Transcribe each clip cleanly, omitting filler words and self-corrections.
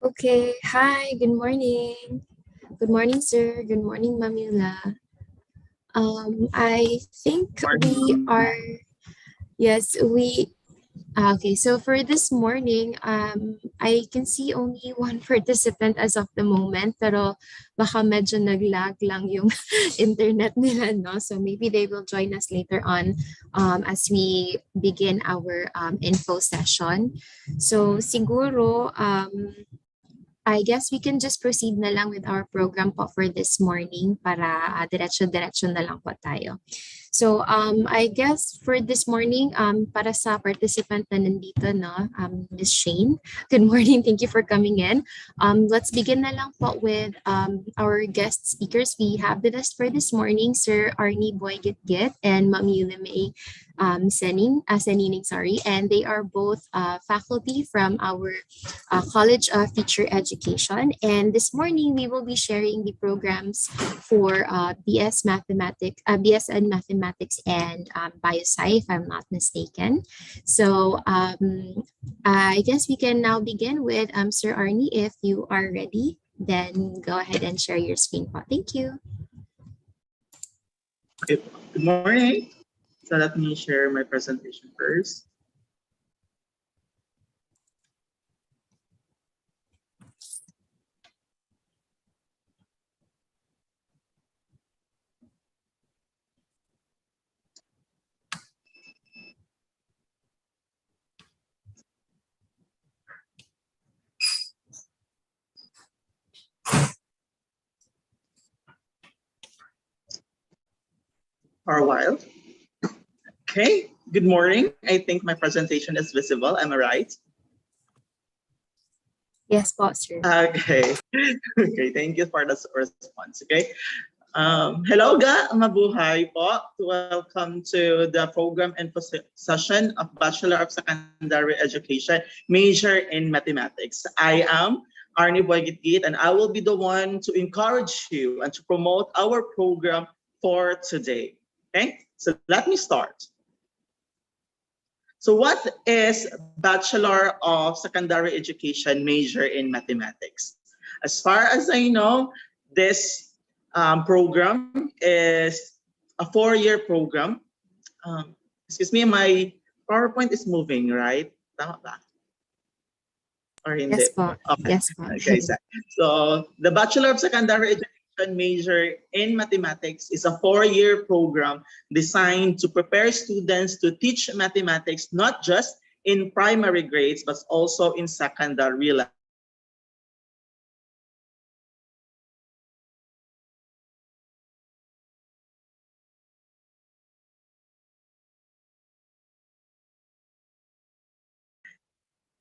Okay, hi, good morning. Good morning, sir. Good morning, Mamila. I think we Morning. are, yes, okay, so for this morning, I can see only one participant as of the moment, pero baka medyo nag-lag lang yung internet nila, no? So maybe they will join us later on as we begin our info session. So siguro, I guess we can just proceed na lang with our program po for this morning para diretso-diretso na lang po tayo. So I guess for this morning, para sa participant na nandito, no, Ms. Shane, good morning. Thank you for coming in. Let's begin na lang po with our guest speakers. We have with us for this morning, Sir Arnie Boygit-Git and Ma'am Yulime Senining, sorry, and they are both faculty from our College of Teacher Education. And this morning, we will be sharing the programs for BSED Mathematics and Biosci, if I'm not mistaken. So I guess we can now begin with Sir Arnie. If you are ready, then go ahead and share your screen. Thank you. Okay. Good morning. So let me share my presentation first. For a while. Okay. Good morning. I think my presentation is visible. Am I right? Yes, boss. Sir. Okay. Okay. Thank you for the response. Okay. Hello, mabuhay po. Welcome to the program and session of Bachelor of Secondary Education, major in Mathematics. I am Arnie Boygit, and I will be the one to encourage you and to promote our program for today. Okay, so let me start. So what is Bachelor of Secondary Education, major in Mathematics? As far as I know, this program is a 4-year program. Excuse me, my PowerPoint is moving, right? Tama ba? Or hindi? Yes, po. Okay. Yes, po. Okay, so the Bachelor of Secondary Education major in Mathematics is a 4-year program designed to prepare students to teach mathematics not just in primary grades but also in secondary level.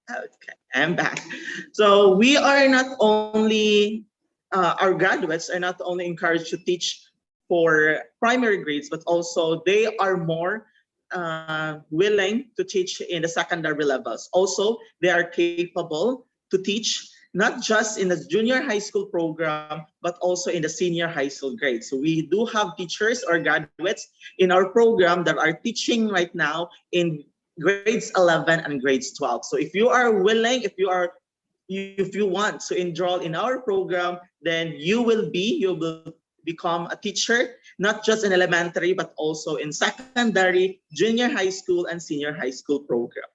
Okay, I'm back. So we are not only, our graduates are not only encouraged to teach for primary grades, but also they are more willing to teach in the secondary levels. Also, they are capable to teach not just in the junior high school program, but also in the senior high school grade. So we do have teachers or graduates in our program that are teaching right now in grades 11 and grades 12. So if you are willing, if you want to enroll in our program, then you will become a teacher, not just in elementary, but also in secondary, junior high school, and senior high school program.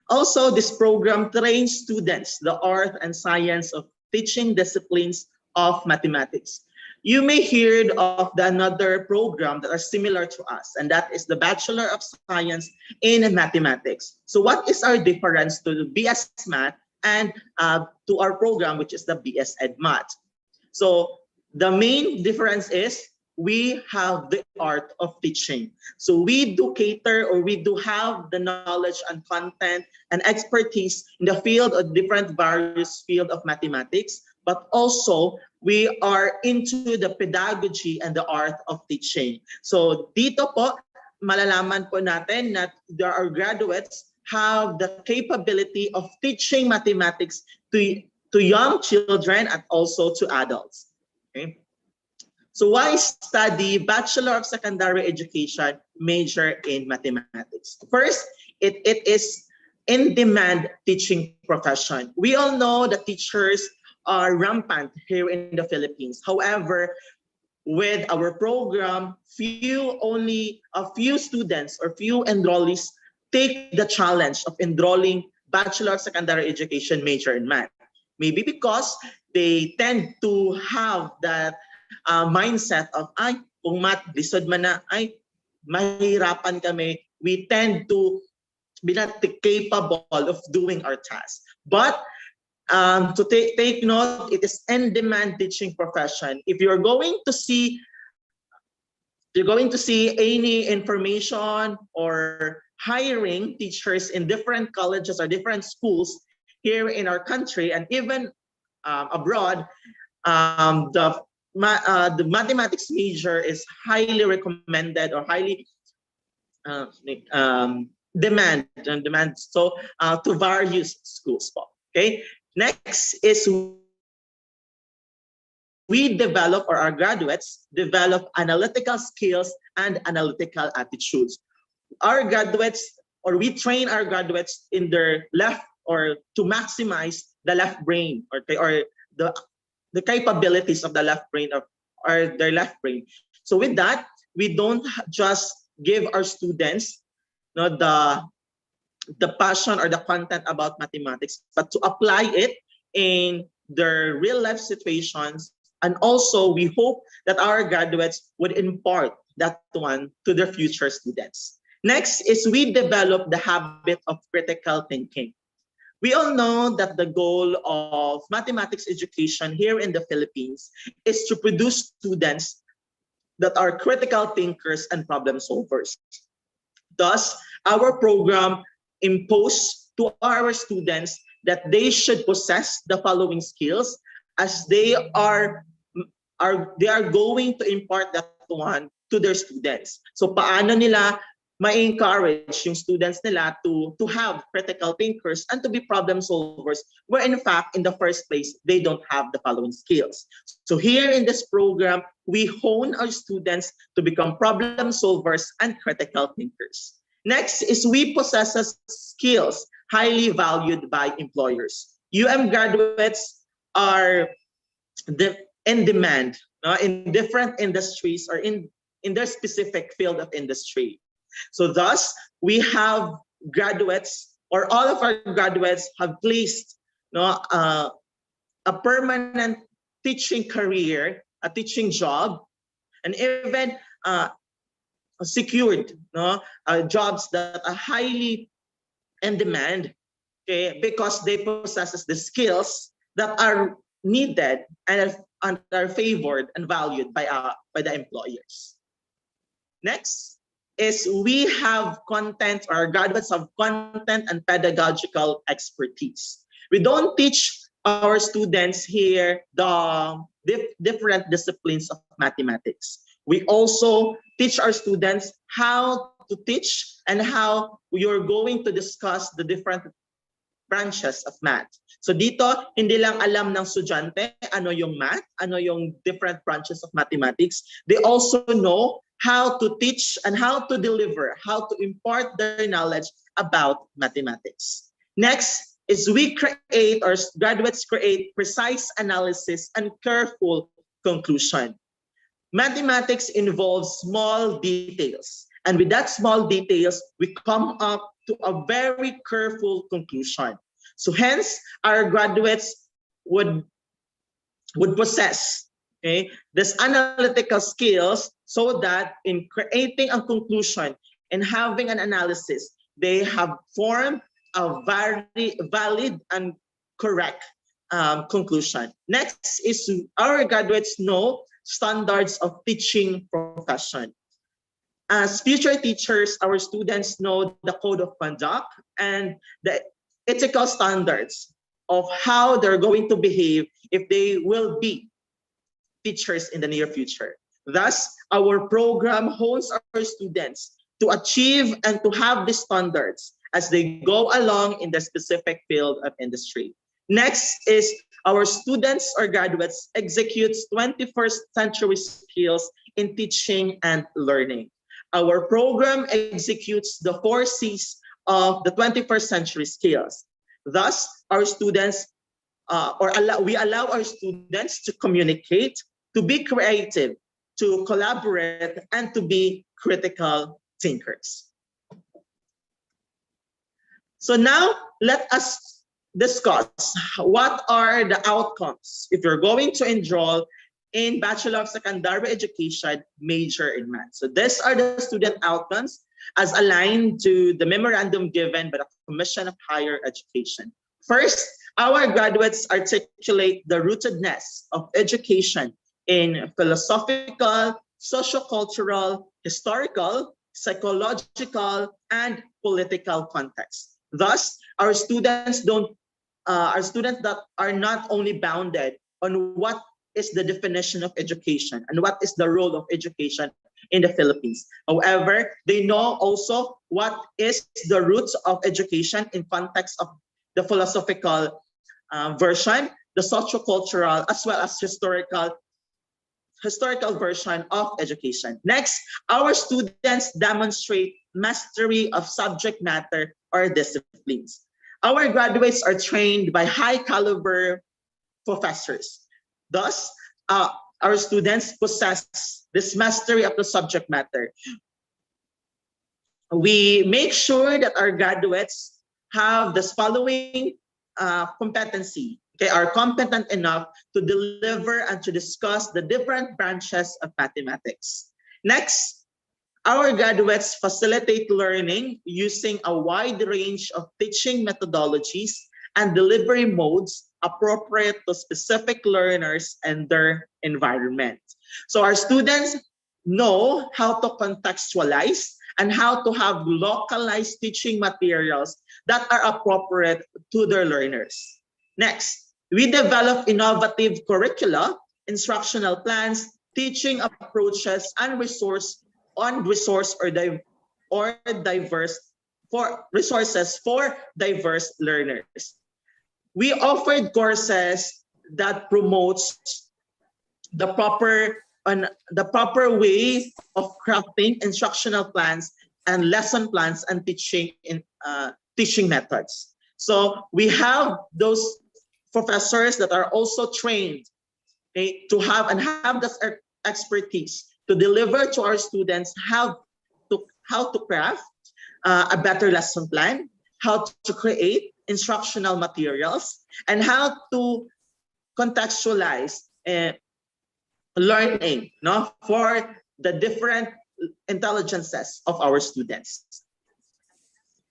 Also, this program trains students the art and science of teaching disciplines of mathematics. You may hear of another program that are similar to us, and that is the Bachelor of Science in Mathematics. So what is our difference to the BS Math and to our program, which is the BSED Math? So the main difference is we have the art of teaching. So we do cater, or we do have the knowledge and content and expertise in the field of different various field of mathematics, but also we are into the pedagogy and the art of teaching. So dito po, malalaman po natin that there are graduates have the capability of teaching mathematics to young children and also to adults. Okay? So why study Bachelor of Secondary Education major in Mathematics? First, it is in-demand teaching profession. We all know that teachers are rampant here in the Philippines. However, with our program, only a few students or few enrollees take the challenge of enrolling bachelor of secondary education major in math. Maybe because they tend to have that mindset of, ay, kung math, lisod man na, ay, mahirapan kami. We tend to be not capable of doing our task. But to take note, it is in-demand teaching profession. If you're going to see any information or hiring teachers in different colleges or different schools here in our country and even abroad, the mathematics major is highly recommended or highly demand so to various schools po. Okay, next is we develop, or our graduates develop, analytical skills and analytical attitudes. Our graduates, or we train our graduates in their left, or to maximize the left brain, or the capabilities of the left brain or their left brain. So with that, we don't just give our students, the passion or the content about mathematics, but to apply it in their real life situations. And also, we hope that our graduates would impart that one to their future students. Next is we develop the habit of critical thinking. We all know that the goal of mathematics education here in the Philippines is to produce students that are critical thinkers and problem solvers. Thus, our program imposed to our students that they should possess the following skills as they are going to impart that one to their students. So paano nila ma-encourage yung students nila to have critical thinkers and to be problem solvers, where in fact in the first place they don't have the following skills. So here in this program, we hone our students to become problem solvers and critical thinkers. Next is we possess skills highly valued by employers. graduates are in demand in different industries or in their specific field of industry. So thus, we have graduates, or all of our graduates have placed a permanent teaching career, a teaching job, and even secured jobs that are highly in demand, okay, because they possess the skills that are needed and are favored and valued by the employers. Next is we have content, or our graduates have content and pedagogical expertise. We don't teach our students here the different disciplines of mathematics. We also teach our students how to teach and how you're going to discuss the different branches of math. So dito, hindi lang alam ng estudyante ano yung math, ano yung different branches of mathematics. They also know how to teach and how to deliver, how to impart their knowledge about mathematics. Next is we create, or graduates create, precise analysis and careful conclusion. Mathematics involves small details. And with that small details, we come up to a very careful conclusion. So hence, our graduates would possess this analytical skills so that in creating a conclusion and having an analysis, they have formed a very valid and correct conclusion. Next is our graduates know standards of teaching profession. As future teachers, our students know the code of conduct and the ethical standards of how they're going to behave if they will be teachers in the near future. Thus, our program hones our students to achieve and to have these standards as they go along in the specific field of industry. Next is our students or graduates executes 21st century skills in teaching and learning. Our program executes the 4 C's of the 21st century skills. Thus, our students we allow our students to communicate, to be creative, to collaborate, and to be critical thinkers. So now let us discuss what are the outcomes if you're going to enroll in Bachelor of Secondary Education major in math. So these are the student outcomes as aligned to the memorandum given by the Commission of Higher Education. First, our graduates articulate the rootedness of education in philosophical, sociocultural, historical, psychological, and political context. Thus, our students that are not only bounded on what is the definition of education and what is the role of education in the Philippines. However, they know also what is the roots of education in context of the philosophical version, the sociocultural, as well as historical version of education. Next, our students demonstrate mastery of subject matter or disciplines. Our graduates are trained by high caliber professors. Thus, our students possess this mastery of the subject matter. We make sure that our graduates have this following competency. They are competent enough to deliver and to discuss the different branches of mathematics. Next, our graduates facilitate learning using a wide range of teaching methodologies and delivery modes appropriate to specific learners and their environment. So our students know how to contextualize and how to have localized teaching materials that are appropriate to their learners. Next, we develop innovative curricula, instructional plans, teaching approaches, and resources for diverse learners. We offered courses that promotes the proper way of crafting instructional plans and lesson plans and teaching methods. So we have those professors that are also trained, okay, to have this expertise to deliver to our students how to craft a better lesson plan, how to create instructional materials, and how to contextualize learning, no, for the different intelligences of our students.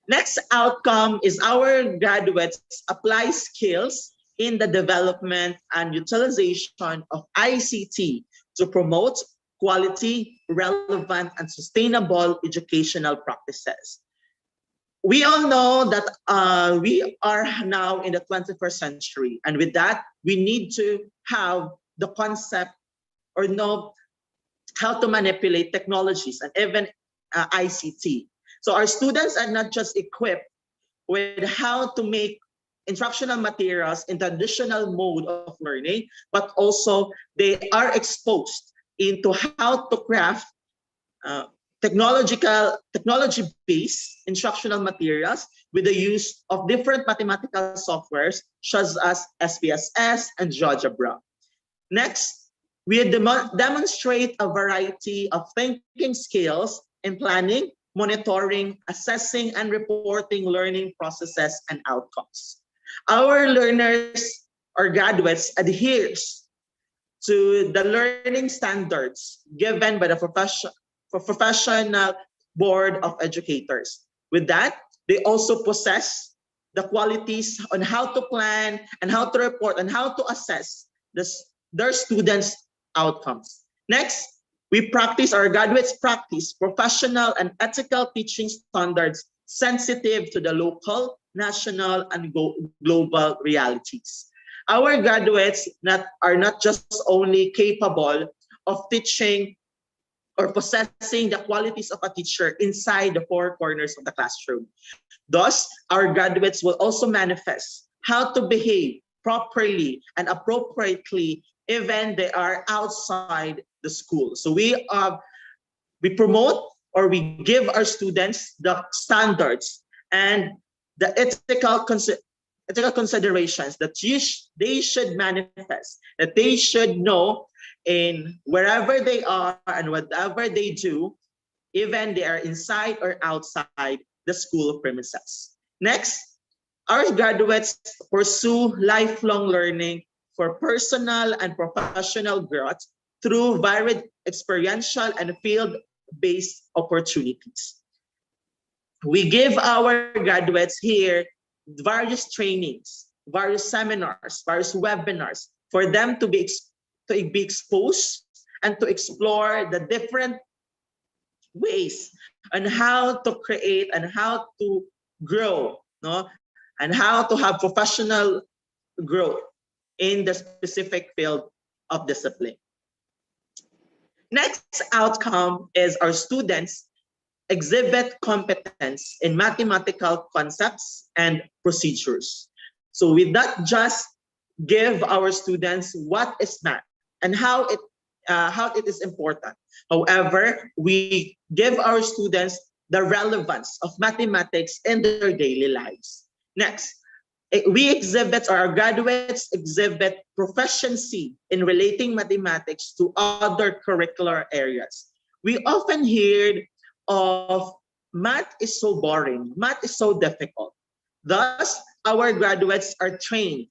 Next outcome is our graduates apply skills in the development and utilization of ICT to promote quality, relevant, and sustainable educational practices. We all know that we are now in the 21st century, and with that, we need to have the concept or know how to manipulate technologies and even ICT. So our students are not just equipped with how to make instructional materials in traditional mode of learning, but also they are exposed into how to craft technology-based instructional materials with the use of different mathematical softwares such as SPSS and GeoGebra. Next, we demonstrate a variety of thinking skills in planning, monitoring, assessing, and reporting learning processes and outcomes. Our learners or graduates adheres to the learning standards given by the professional board of educators. With that, they also possess the qualities on how to plan and how to report and how to assess their students' outcomes. Next, our graduates practice professional and ethical teaching standards sensitive to the local, national, and global realities. Our graduates are not just only capable of teaching or possessing the qualities of a teacher inside the four corners of the classroom. Thus, our graduates will also manifest how to behave properly and appropriately even they are outside the school. So we promote or we give our students the standards and the ethical considerations that they should manifest, that they should know in wherever they are and whatever they do, even they are inside or outside the school premises. Next, our graduates pursue lifelong learning for personal and professional growth through varied experiential and field-based opportunities. We give our graduates here various trainings, various seminars, various webinars for them to be exposed and to explore the different ways on how to create and how to grow, no, and how to have professional growth in the specific field of discipline. Next outcome is our students exhibit competence in mathematical concepts and procedures. So we not just give our students what is math and how it is important. However, we give our students the relevance of mathematics in their daily lives. Next, we exhibit, or our graduates exhibit, proficiency in relating mathematics to other curricular areas. We often hear of math is so boring, math is so difficult. Thus, our graduates are trained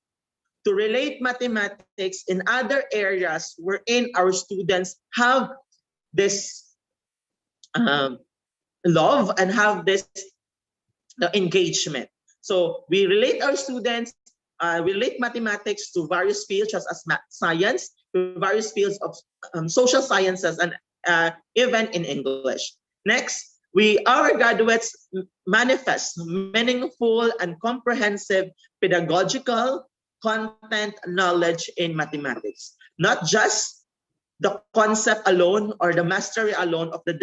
to relate mathematics in other areas wherein our students have this um, love and have this engagement. So we relate our students, relate mathematics to various fields such as math, science, to various fields of social sciences, and even in English. Next, our graduates manifest meaningful and comprehensive pedagogical content knowledge in mathematics, not just the concept alone or the mastery alone of the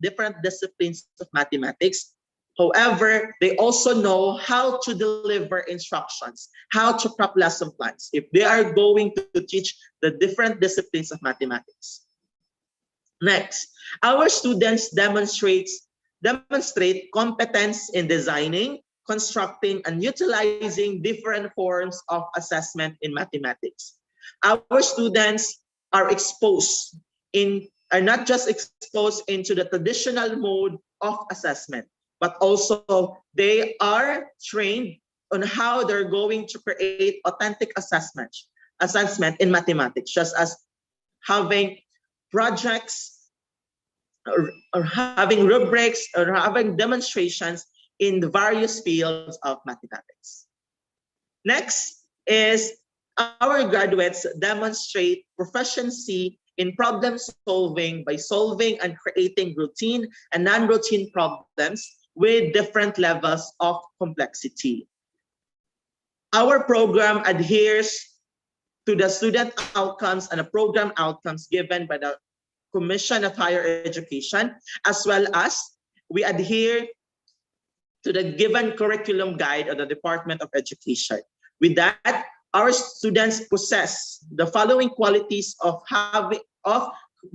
different disciplines of mathematics. However, they also know how to deliver instructions, how to prep lesson plans if they are going to teach the different disciplines of mathematics. Next, our students demonstrate competence in designing, constructing, and utilizing different forms of assessment in mathematics. Our students are exposed are not just exposed into the traditional mode of assessment, but also they are trained on how they're going to create authentic assessment in mathematics, just as having projects, or having rubrics, or having demonstrations in the various fields of mathematics. Next is our graduates demonstrate proficiency in problem solving by solving and creating routine and non-routine problems with different levels of complexity. Our program adheres to the student outcomes and the program outcomes given by the Commission of Higher Education, as well as we adhere to the given curriculum guide of the Department of Education. With that, our students possess the following qualities of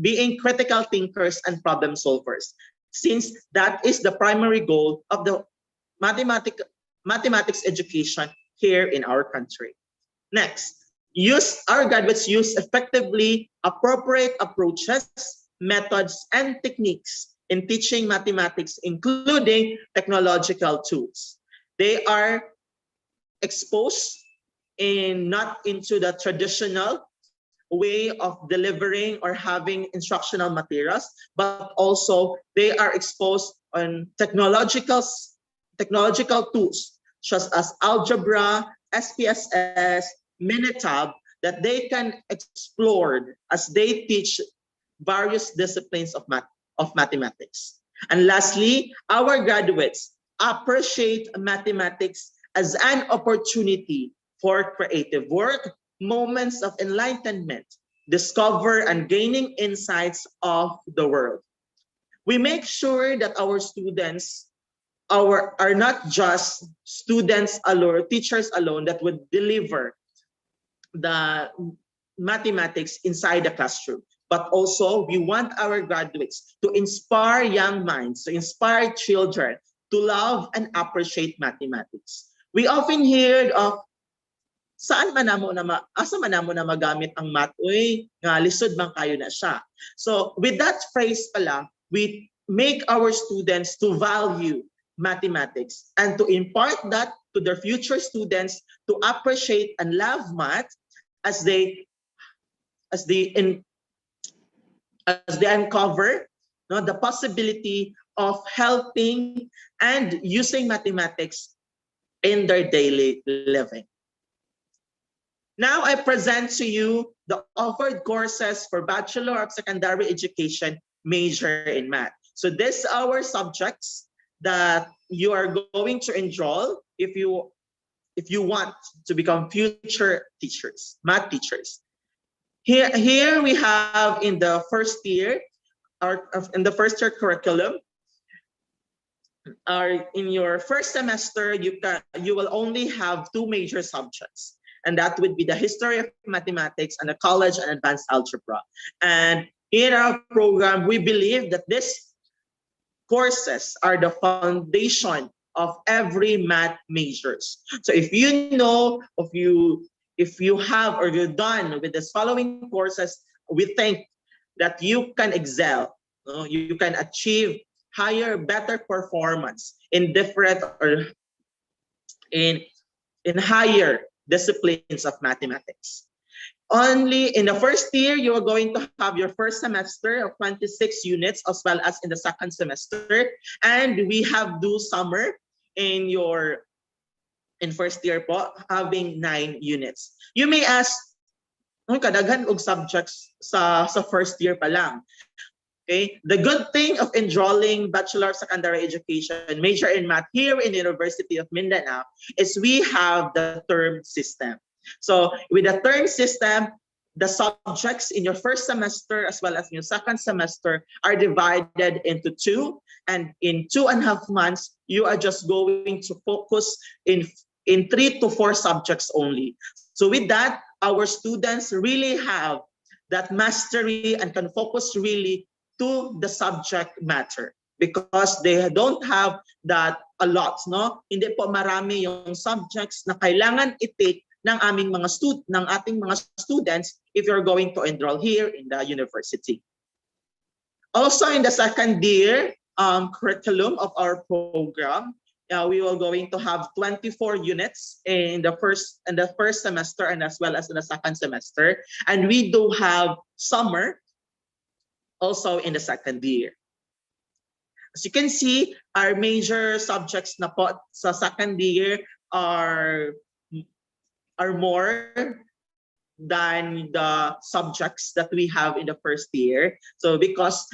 being critical thinkers and problem solvers, since that is the primary goal of the mathematics education here in our country. Next, our graduates use effectively appropriate approaches, methods, and techniques in teaching mathematics, including technological tools. They are exposed not into the traditional way of delivering or having instructional materials, but also they are exposed on technological tools such as algebra, SPSS, Minitab, that they can explore as they teach various disciplines of mathematics. And lastly, our graduates appreciate mathematics as an opportunity for creative work, moments of enlightenment, discover and gaining insights of the world. We make sure that our students are not just students alone, teachers alone that would deliver the mathematics inside the classroom, but also we want our graduates to inspire young minds, to inspire children to love and appreciate mathematics. We often hear of asa man namo na magamit ang math, uy, nga lisod man kayo na siya. So with that phrase pala, we make our students to value mathematics and to impart that to their future students to appreciate and love math as as they in, as they uncover, no, the possibility of helping and using mathematics in their daily living. Now I present to you the offered courses for Bachelor of Secondary Education major in math. So these are our subjects that you are going to enroll if you want to become future teachers, math teachers. Here we have in the first year, in the first year curriculum, in your first semester, you will only have two major subjects, and that would be the history of mathematics and the college and advanced algebra. And in our program, we believe that these courses are the foundation of every math majors. So if you know, if you have or you're done with this following courses, we think that you can excel, you can achieve higher, better performance in different or in higher disciplines of mathematics. Only in the first year, you are going to have your first semester of 26 units as well as in the second semester. And we have do summer in first year po, having 9 units. You may ask, kadaghan og subjects sa first year pa lang. Okay, the good thing of enrolling Bachelor of Secondary Education major in math here in the University of Mindanao is we have the term system. So with the term system, the subjects in your first semester as well as in your second semester are divided into two, and in 2.5 months, you are just going to focus in 3 to 4 subjects only. So with that, our students really have that mastery and can focus really to the subject matter because they don't have that a lot, no? Hindi po marami yung subjects na kailangan i-take ng ating mga students if you're going to enroll here in the university. Also in the second year curriculum of our program, we will going to have 24 units in the first semester and as well as in the second semester, and we do have summer also in the second year. As you can see, our major subjects na po sa second year are more than the subjects that we have in the first year. So because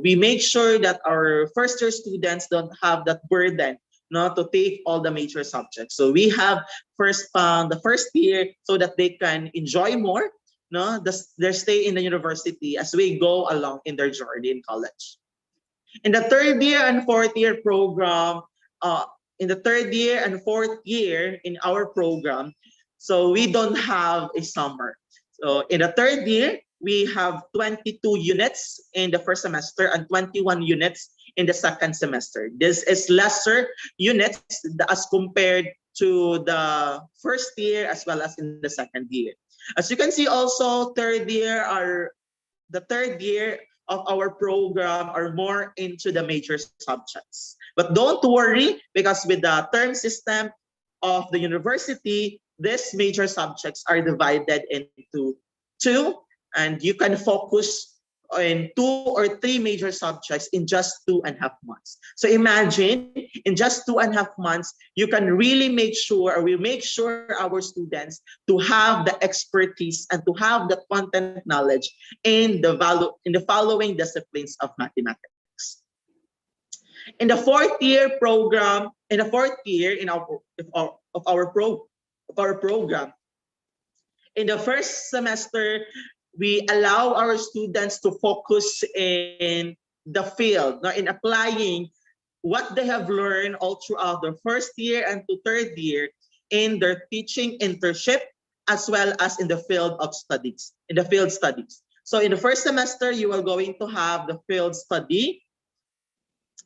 we make sure that our first year students don't have that burden not to take all the major subjects. So we have the first year so that they can enjoy more their stay in the university as we go along in their journey in college. In the third year and fourth year program, in the third year and fourth year in our program, so we don't have a summer. So in the third year, we have 22 units in the first semester and 21 units in the second semester. This is lesser units as compared to the first year as well as in the second year. As you can see also, the third year of our program are more into the major subjects. But don't worry, because with the term system of the university, these major subjects are divided into two, and you can focus in 2 or 3 major subjects in just 2.5 months. So imagine, in just 2.5 months, you can really make sure, or we make sure our students to have the expertise and to have the content knowledge in the following disciplines of mathematics. In the fourth year program, in our program, in the first semester, we allow our students to focus in the field, in applying what they have learned all throughout the first year and to third year in their teaching internship, as well as in the field studies. So in the first semester, you are going to have the field study.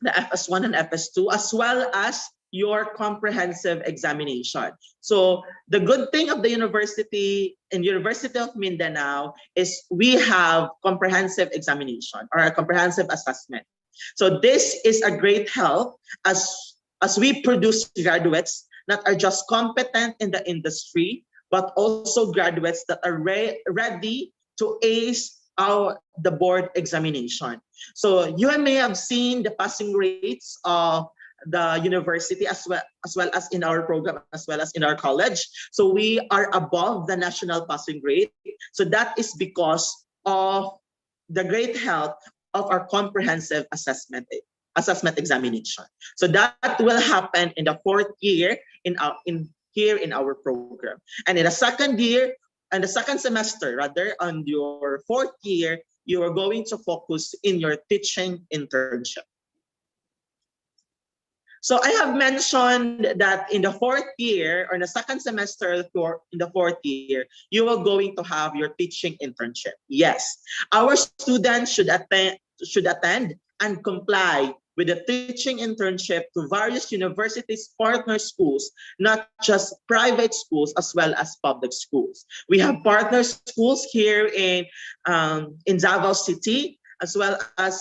the FS1 and FS2, as well as your comprehensive examination. So the good thing of the university in University of Mindanao is we have comprehensive examination or a comprehensive assessment. So this is a great help as we produce graduates that are just competent in the industry, but also graduates that are ready to ace the board examination. So you may have seen the passing rates of the university as well as in our program as well as in our college. So we are above the national passing rate. So that is because of the great help of our comprehensive assessment examination. So that will happen in the fourth year in our program. And in the second year, and the second semester, rather, on your fourth year, you are going to focus in your teaching internship. So I have mentioned that in the fourth year or in the second semester in the fourth year, you are going to have your teaching internship. Yes, our students should attend and comply with the teaching internship to various universities, partner schools, not just private schools as well as public schools. We have partner schools here in Davao City as well as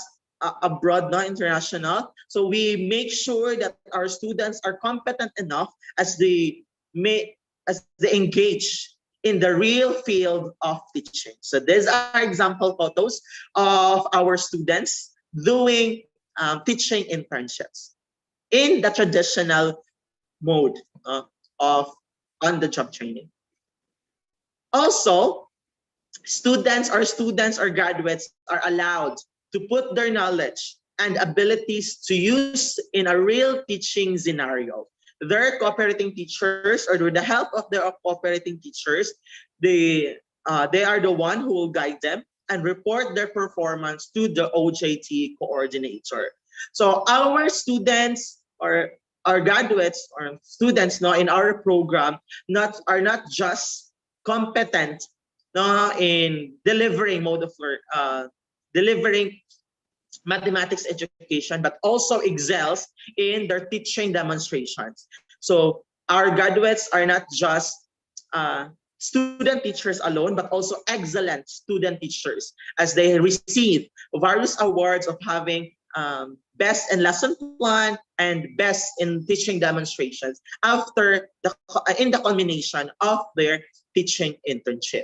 abroad, not international. So we make sure that our students are competent enough as they engage in the real field of teaching. So these are example photos of our students doing teaching internships in the traditional mode of on-the-job training. Also, students or graduates are allowed to put their knowledge and abilities to use in a real teaching scenario. Their cooperating teachers, or with the help of their cooperating teachers, they are the one who will guide them and report their performance to the OJT coordinator. So our students or our graduates or students now in our program are not just competent in delivering mathematics education, but also excels in their teaching demonstrations. So our graduates are not just student teachers alone, but also excellent student teachers as they receive various awards of having best in lesson plan and best in teaching demonstrations in the culmination of their teaching internship.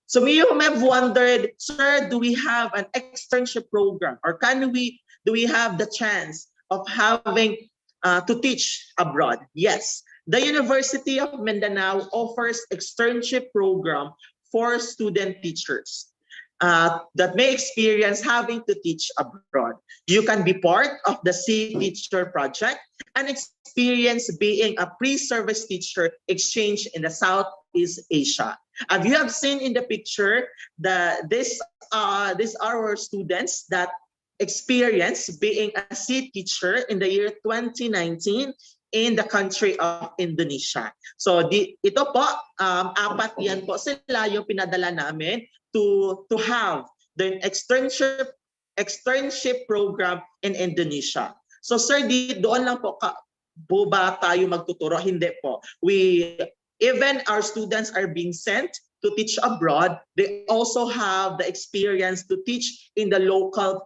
So you may have wondered, sir, do we have an externship program, or do we have the chance of having to teach abroad? Yes, the University of Mindanao offers externship program for student teachers that may experience having to teach abroad. You can be part of the C Teacher Project and experience being a pre-service teacher exchange in the Southeast Asia. As you have seen in the picture, these are our students that experienced being a C teacher in the year 2019 in the country of Indonesia. So ito po, apat yan po sila yung pinadala namin to have the externship program in Indonesia. So sir, doon lang po ba tayo magtuturo? Hindi po. Even our students are being sent to teach abroad, they also have the experience to teach in the local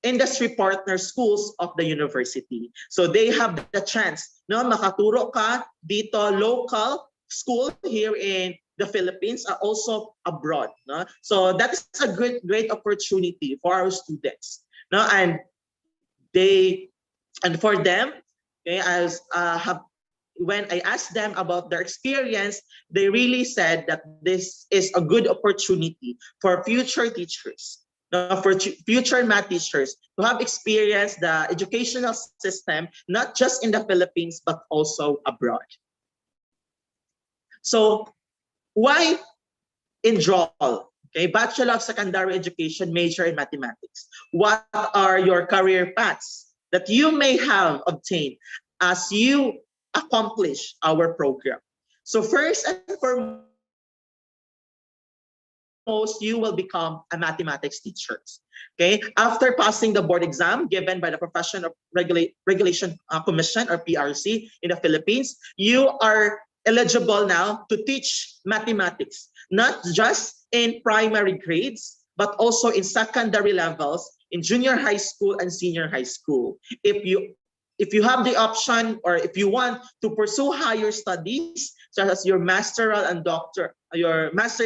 industry partner schools of the university. So they have the chance, makaturo ka dito local school here in the Philippines, are also abroad. So that is a great opportunity for our students. And for them, okay, when I asked them about their experience, they really said that this is a good opportunity for future teachers, for future math teachers to have experienced the educational system, not just in the Philippines, but also abroad. So why enroll? Okay, Bachelor of Secondary Education, major in mathematics. What are your career paths that you may have obtained as you accomplish our program? So first and foremost, most, you will become a mathematics teacher. Okay, after passing the board exam given by the Profession of Regulation Commission or PRC in the Philippines, you are eligible now to teach mathematics, not just in primary grades, but also in secondary levels, in junior high school and senior high school. If you have the option or if you want to pursue higher studies, such as your master's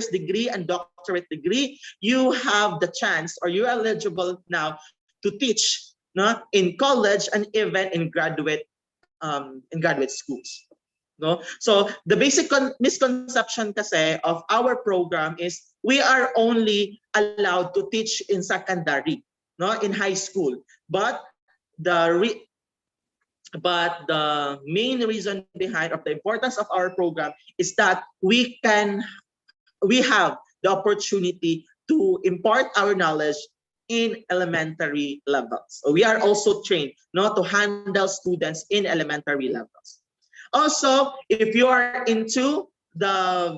degree and doctorate degree, you have the chance or you're eligible now to teach in college and even in graduate schools. No? So the basic misconception kasi of our program is we are only allowed to teach in secondary, in high school. But the main reason behind of the importance of our program is that we have the opportunity to impart our knowledge in elementary levels. So we are also trained to handle students in elementary levels. Also, if you are into the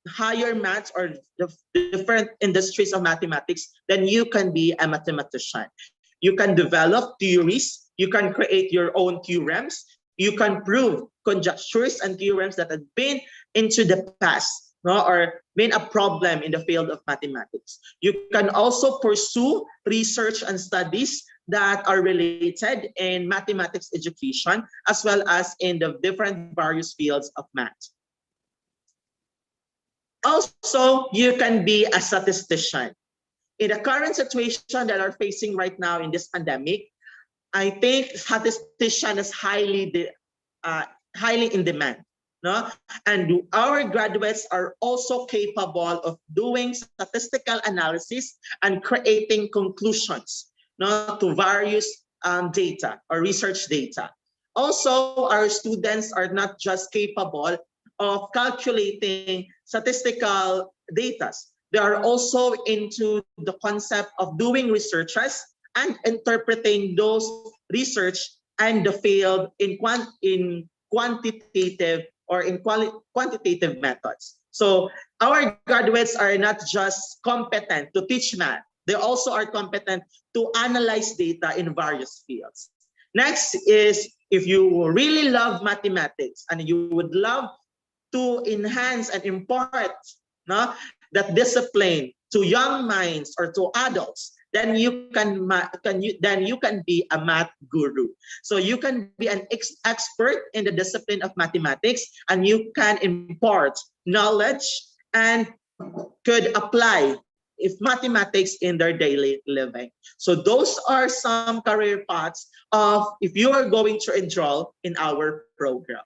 higher maths or the different industries of mathematics, then you can be a mathematician. You can develop theories, you can create your own theorems, you can prove conjectures and theorems that have been into the past, or been a problem in the field of mathematics. You can also pursue research and studies that are related in mathematics education, as well as in the different various fields of math. Also, you can be a statistician. In the current situation that are facing right now in this pandemic, I think statistician is highly in demand. And our graduates are also capable of doing statistical analysis and creating conclusions to various data or research data. Also, our students are not just capable of calculating statistical data. They are also into the concept of doing researches and interpreting those research and the field in quantitative or in quantitative methods. So our graduates are not just competent to teach math, they also are competent to analyze data in various fields. Next is, if you really love mathematics and you would love to enhance and impart that discipline to young minds or to adults, then you can be a math guru. So you can be an expert in the discipline of mathematics, and you can impart knowledge and could apply if mathematics in their daily living. So those are some career paths of if you are going to enroll in our program.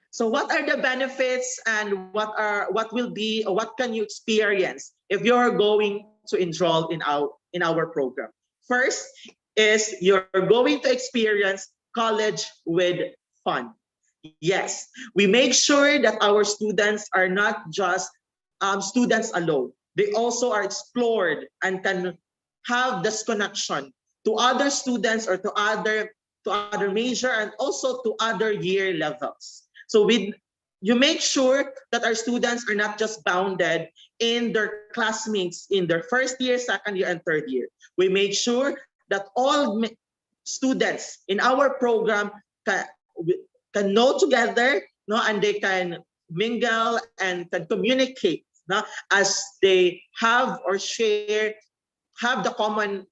So what are the benefits and what can you experience if you're going to enroll in our program? First is you're going to experience college with fun. Yes, we make sure that our students are not just students alone. They also are explored and can have this connection to other students or to other major and also to other year levels. So you make sure that our students are not just bounded in their classmates in their first year, second year, and third year. We make sure that all students in our program can know together, and they can mingle and can communicate as they have the common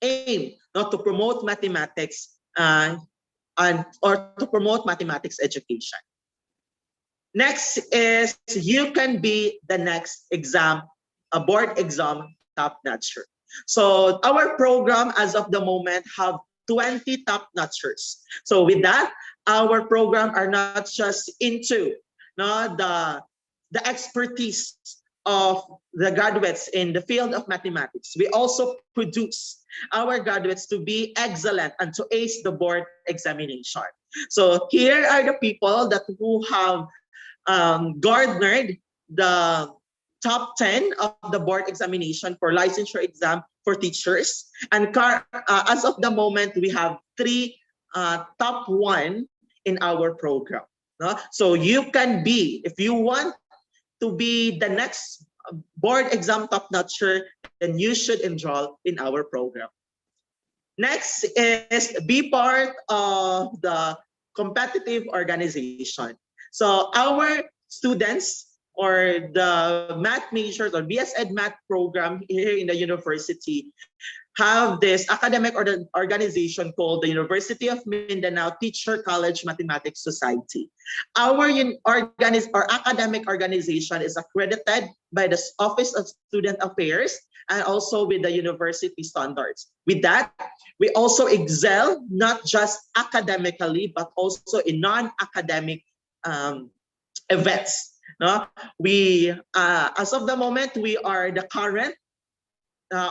aim to promote mathematics or to promote mathematics education. Next is you can be the next board exam top notcher. So our program as of the moment have 20 top notchers. So with that, our program are not just into the expertise of the graduates in the field of mathematics. We also produce our graduates to be excellent and to ace the board examination. So here are the people who have garnered the top 10 of the board examination for licensure exam for teachers. And as of the moment, we have 3 top 1 in our program. So you can be, if you want to be the next board exam top-notcher, then you should enroll in our program. Next is be part of the competitive organization. So our students or the math majors or BSED math program here in the university have this academic organization called the University of Mindanao Teacher College Mathematics Society. Our academic organization is accredited by the Office of Student Affairs and also with the university standards. With that, we also excel not just academically but also in non-academic um, events. No? As of the moment, we are the current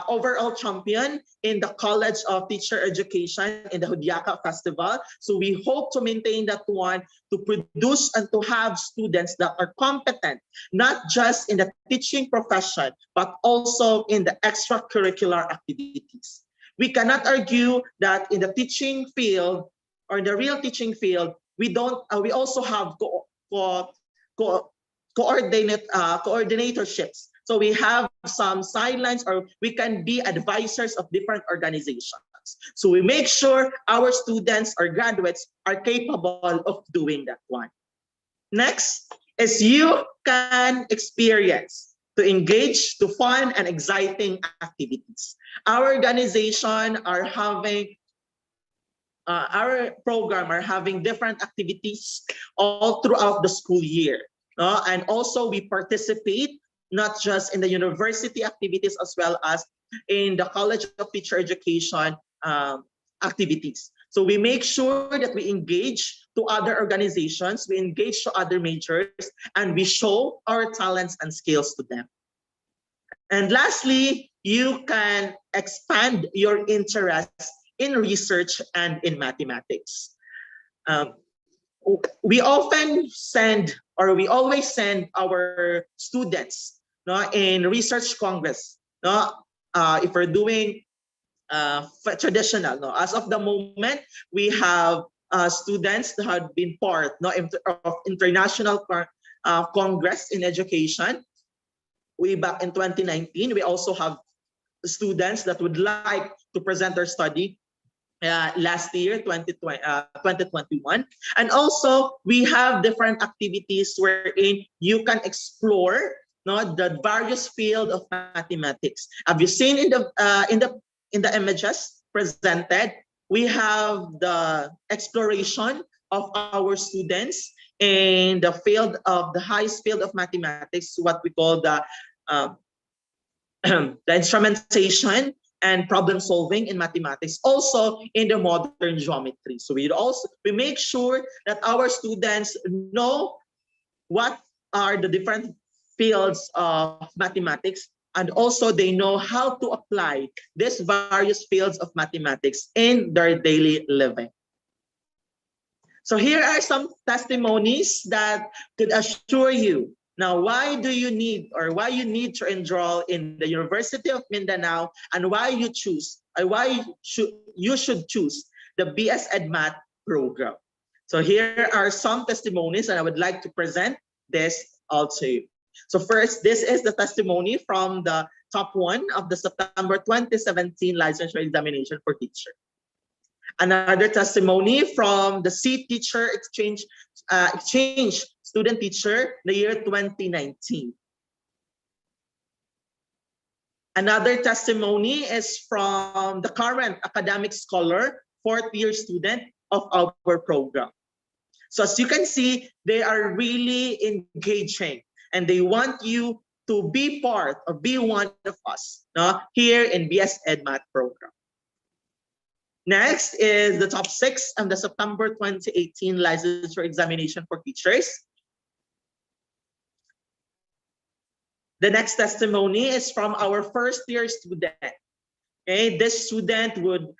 overall champion in the College of Teacher Education in the Hudyaka Festival. So we hope to maintain that one to produce and to have students that are competent, not just in the teaching profession, but also in the extracurricular activities. We cannot argue that in the teaching field or in the real teaching field, we don't. We also have coordinatorships. So we have some sidelines or we can be advisors of different organizations. So we make sure our students or graduates are capable of doing that one. Next is you can experience to engage to fun and exciting activities. Our organization are having our program are having different activities all throughout the school year. And also we participate not just in the university activities as well as in the College of Teacher Education activities. So we make sure that we engage to other organizations, we engage to other majors, and we show our talents and skills to them. And lastly, you can expand your interest in research and in mathematics. We often send or we always send our students in research congress. If we're doing traditional. As of the moment, we have students that have been part of international congress in education. Way back in 2019, we also have students that would like to present their study last year, 2021. And also, we have different activities wherein you can explore the various field of mathematics. Have you seen in the images presented? We have the exploration of our students in the field of the highest field of mathematics, what we call the the instrumentation and problem solving in mathematics, also in the modern geometry. So we make sure that our students know what are the different fields of mathematics, and also they know how to apply these various fields of mathematics in their daily living. So here are some testimonies that could assure you now why do you need or why you need to enroll in the University of Mindanao and why you choose or why you should choose the BSED Math program. So here are some testimonies and I would like to present this all to you. So first, this is the testimony from the top one of the September 2017 licensure examination for teacher. Another testimony from the C teacher exchange student teacher the year 2019. Another testimony is from the current academic scholar, fourth year student of our program. So as you can see, they are really engaging and they want you to be part or be one of us here in BSED Math program. Next is the top 6 of the September 2018 licensure examination for teachers. The next testimony is from our first year student. Okay, this student would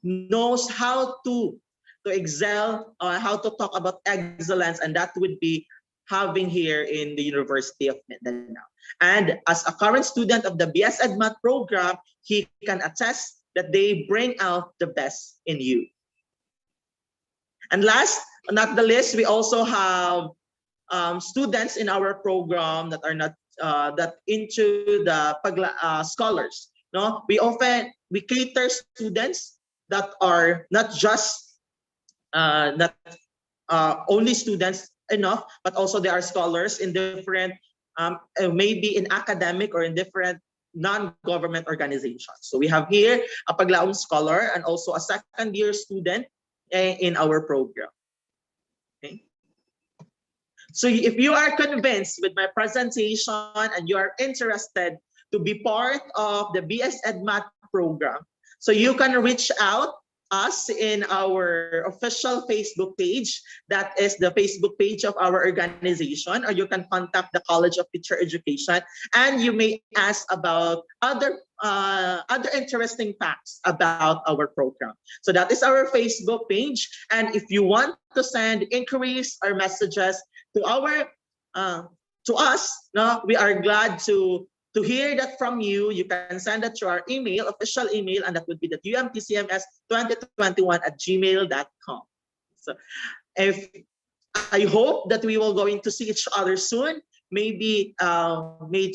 knows how to excel, how to talk about excellence, and that would be having here in the University of Mindanao. And as a current student of the BSED Math program, he can attest that they bring out the best in you. And last, not the least, we also have students in our program that are not that into the scholars. No, we cater students that are not just not only students enough, but also they are scholars in different, maybe in academic or in different non-government organizations. So we have here a Paglaom scholar and also a second-year student in our program. Okay. So if you are convinced with my presentation and you are interested to be part of the BSED Math program, so you can reach out us in our official Facebook page. That is the Facebook page of our organization, or you can contact the College of Teacher Education, and you may ask about other interesting facts about our program. So that is our Facebook page, and if you want to send inquiries or messages to our to us, no, we are glad to hear that from you. You can send that to our email, official email, and that would be the umtcms2021@gmail.com. So if I hope that we will going to see each other soon, maybe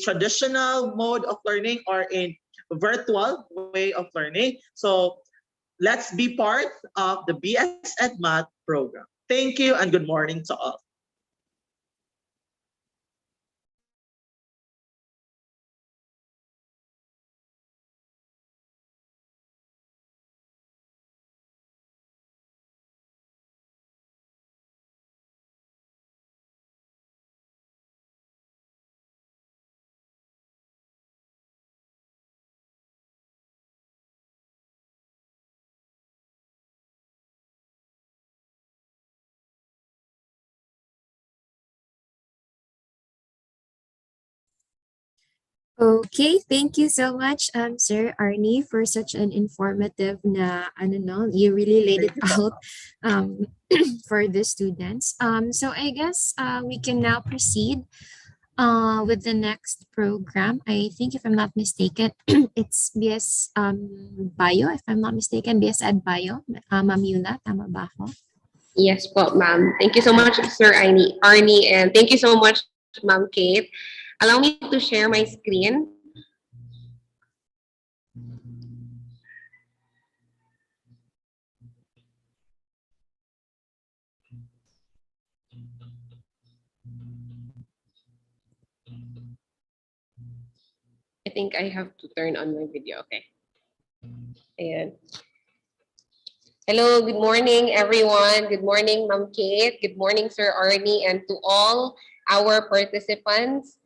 traditional mode of learning or in virtual way of learning. So let's be part of the BSED Math program. Thank you and good morning to all. Okay, thank you so much, Sir Arnie, for such an informative na, ano no, you really laid it out um, for the students. So I guess we can now proceed with the next program. I think, if I'm not mistaken, it's BS Bio, if I'm not mistaken, BS Ed Bio. Ma'am Yula, tama ba ako? Yes po, ma'am. Thank you so much, Sir Arnie, and thank you so much, Ma'am Kate. Allow me to share my screen. I think I have to turn on my video. Okay. And hello, good morning, everyone. Good morning, Ma'am Kate. Good morning, Sir Arnie, and to all our participants.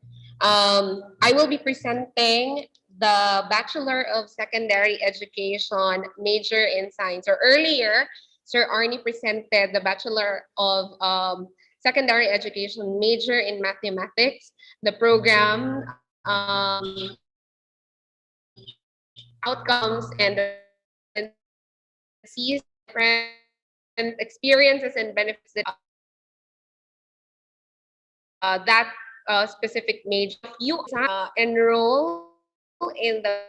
I will be presenting the Bachelor of Secondary Education major in Science. Or earlier, Sir Arnie presented the Bachelor of Secondary Education major in Mathematics. The program, outcomes, and the sees different experiences and benefits that that specific major. You enroll in the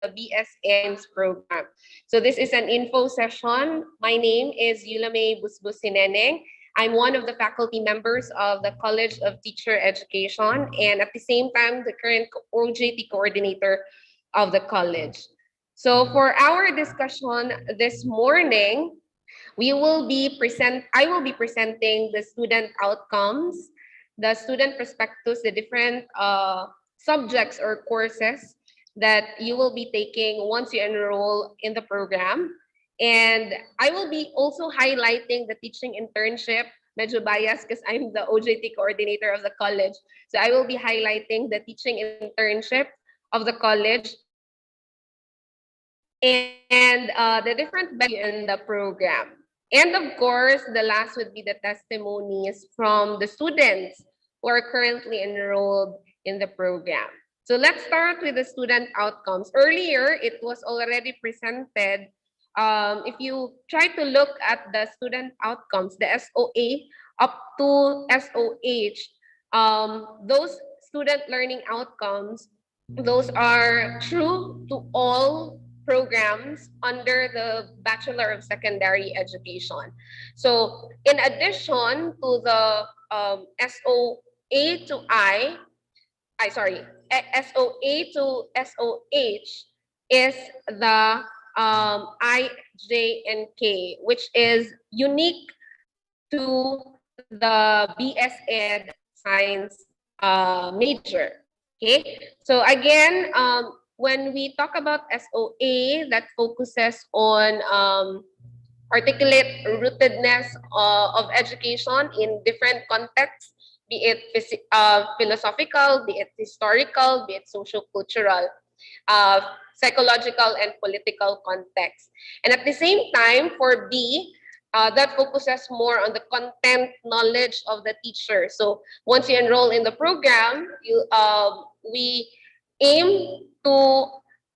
BSN program. So this is an info session. My name is Yulame Busbusineneng. I'm one of the faculty members of the College of Teacher Education, and at the same time, the current OJT coordinator of the college. So for our discussion this morning, I will be presenting the student outcomes, the student prospectus, the different subjects or courses that you will be taking once you enroll in the program. And I will be also highlighting the teaching internship. Medyo biased because I'm the OJT coordinator of the college. So I will be highlighting the teaching internship of the college and the different benefits in the program. And of course, the last would be the testimonies from the students who are currently enrolled in the program. So let's start with the student outcomes. Earlier, it was already presented. If you try to look at the student outcomes, the SOA up to SOH, those student learning outcomes, those are true to all programs under the Bachelor of Secondary Education. So in addition to the SOA to SOA to SOH is the I, J, and K, which is unique to the BSED Science major. Okay, so again, when we talk about SOA, that focuses on articulate rootedness of education in different contexts, be it philosophical, be it historical, be it social-cultural, uh, psychological, and political context. And at the same time, for B, that focuses more on the content knowledge of the teacher. So once you enroll in the program, we aim to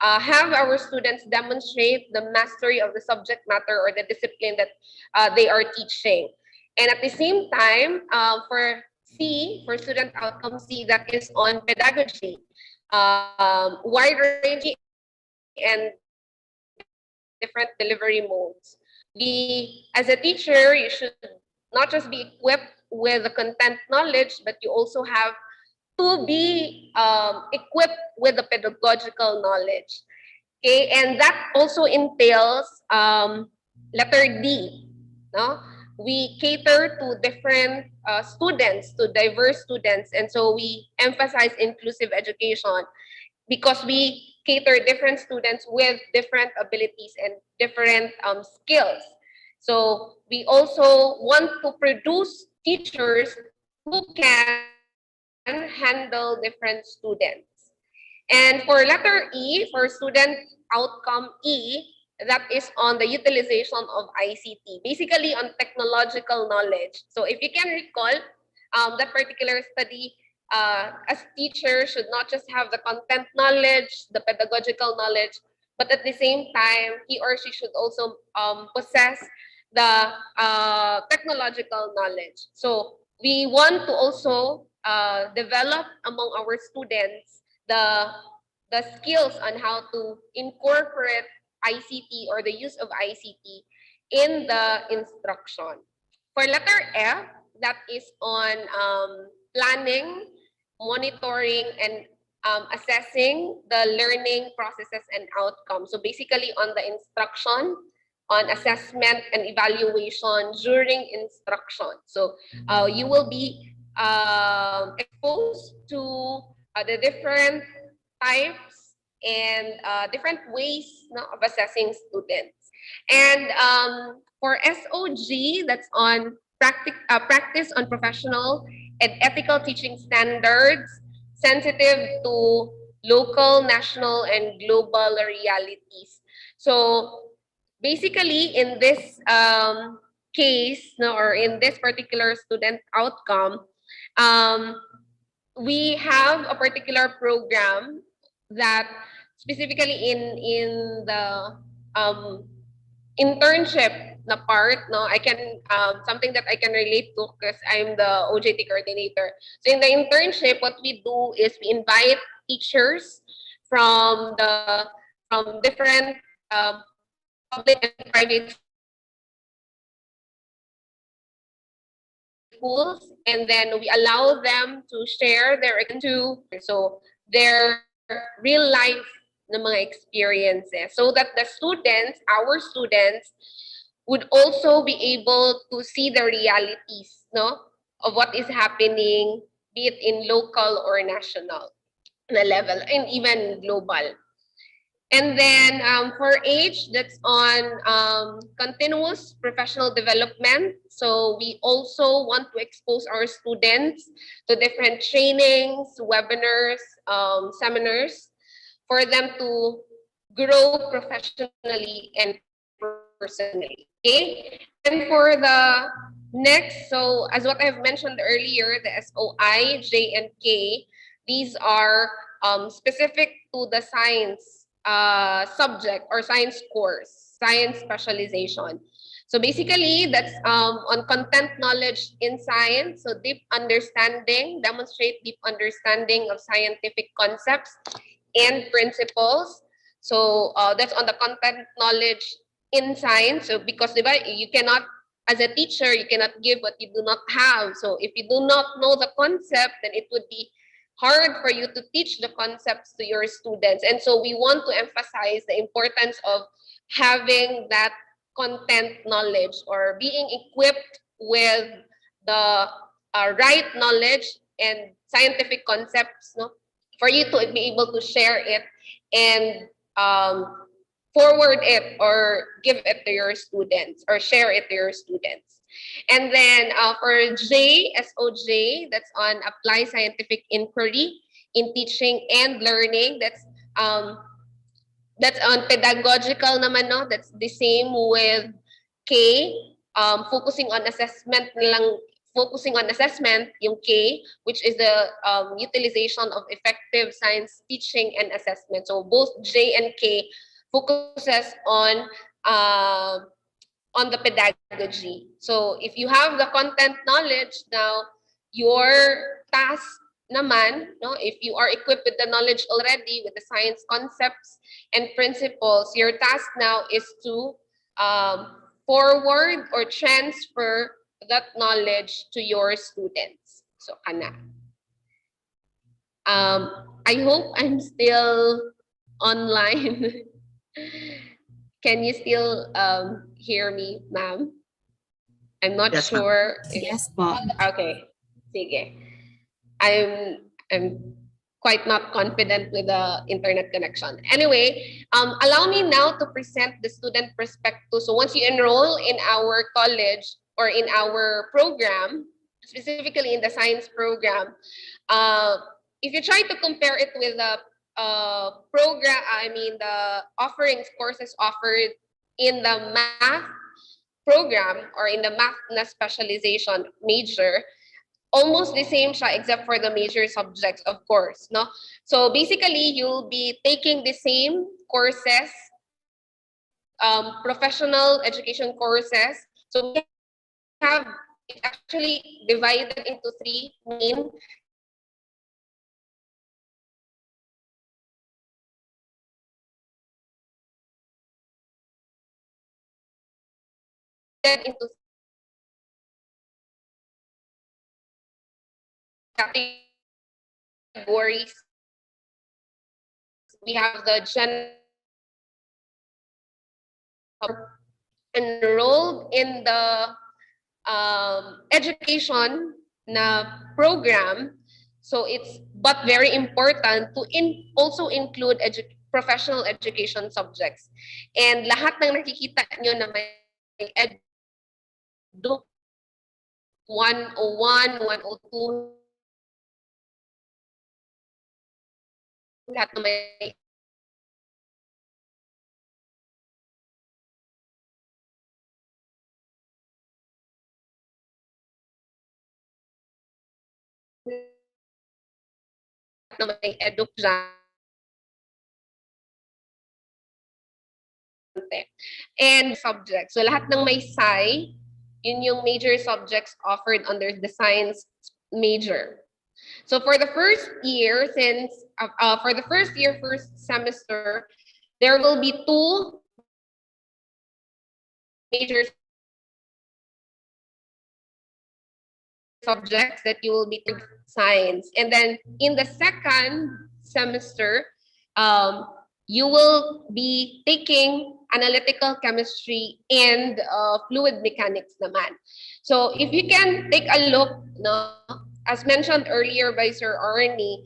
have our students demonstrate the mastery of the subject matter or the discipline that they are teaching. And at the same time, for C, for student outcome C, that is on pedagogy, wide-ranging and different delivery modes. As a teacher, you should not just be equipped with the content knowledge, but you also have to be equipped with the pedagogical knowledge. Okay, and that also entails letter D. No, we cater to different students, to diverse students, and so we emphasize inclusive education because we cater different students with different abilities and different skills. So we also want to produce teachers who can handle different students. And for letter E, for student outcome E, that is on the utilization of ICT, basically on technological knowledge. So if you can recall, that particular study, as teacher should not just have the content knowledge, the pedagogical knowledge, but at the same time, he or she should also possess the technological knowledge. So we want to also develop among our students the skills on how to incorporate ICT or the use of ICT in the instruction. For letter F, that is on planning, monitoring, and assessing the learning processes and outcomes. So basically on the instruction, on assessment and evaluation during instruction. So you will be exposed to the different types and different ways, no, of assessing students. And for SOG, that's on practice on professional and ethical teaching standards, sensitive to local, national, and global realities. So basically, in this case, no, or in this particular student outcome, we have a particular program that specifically in the internship na part, no, I can something that I can relate to because I'm the OJT coordinator. So in the internship, what we do is we invite teachers from different public and private schools, and then we allow them to share their real life na mga experiences, so that the students, our students, would also be able to see the realities, no, of what is happening, be it in local or national na level, and even global. And then for H, that's on continuous professional development. So we also want to expose our students to different trainings, webinars, seminars, for them to grow professionally and personally. Okay? And for the next, so as what I've mentioned earlier, the SOI, J, and K, these are specific to the science subject or science course, science specialization. So basically, that's on content knowledge in science. So deep understanding, demonstrate deep understanding of scientific concepts and principles. So that's on the content knowledge in science. So because diba, you cannot as a teacher, you cannot give what you do not have. So if you do not know the concept, then it would be hard for you to teach the concepts to your students. And so we want to emphasize the importance of having that content knowledge, or being equipped with the right knowledge and scientific concepts, no, for you to be able to share it and forward it or give it to your students or share it to your students. And then for J, SOJ, that's on apply scientific inquiry in teaching and learning. That's on pedagogical naman, no? That's the same with K, focusing on assessment lang, focusing on assessment, yung K, which is the utilization of effective science teaching and assessment. So both J and K focuses on the pedagogy. So if you have the content knowledge now, your task naman, no, if you are equipped with the knowledge already, with the science concepts and principles, your task now is to forward or transfer that knowledge to your students. So, kana. I hope I'm still online. Can you still hear me, ma'am? I'm not Yes, ma'am. sure if... Yes po. Okay, sige. I'm quite not confident with the internet connection. Anyway, allow me now to present the student perspective. So once you enroll in our college or in our program, specifically in the science program, if you try to compare it with the program, I mean the offerings, courses offered in the math program or in the math na specialization major, almost the same siya except for the major subjects, of course, no? So basically, you'll be taking the same courses, professional education courses. So we have, it's actually divided into three main into categories. We have the general enrolled in the education na program. So it's but very important to also include professional education subjects. And lahat ng nakikita nyo na may edu 101, 102, lahat na may na may and subjects. So lahat ng may SCI, yun yung major subjects offered under the science major. So for the first year, first semester, there will be two major subjects that you will be taking science. And then in the second semester, you will be taking analytical chemistry and fluid mechanics naman. So if you can take a look, no, as mentioned earlier by Sir Arnie,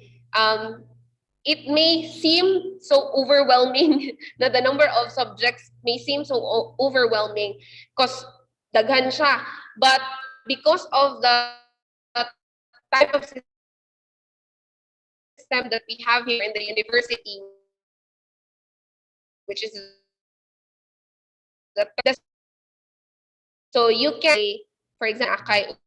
it may seem so overwhelming na the number of subjects may seem so overwhelming because daghan siya. But because of the type of system that we have here in the university, which is the so you can, for example,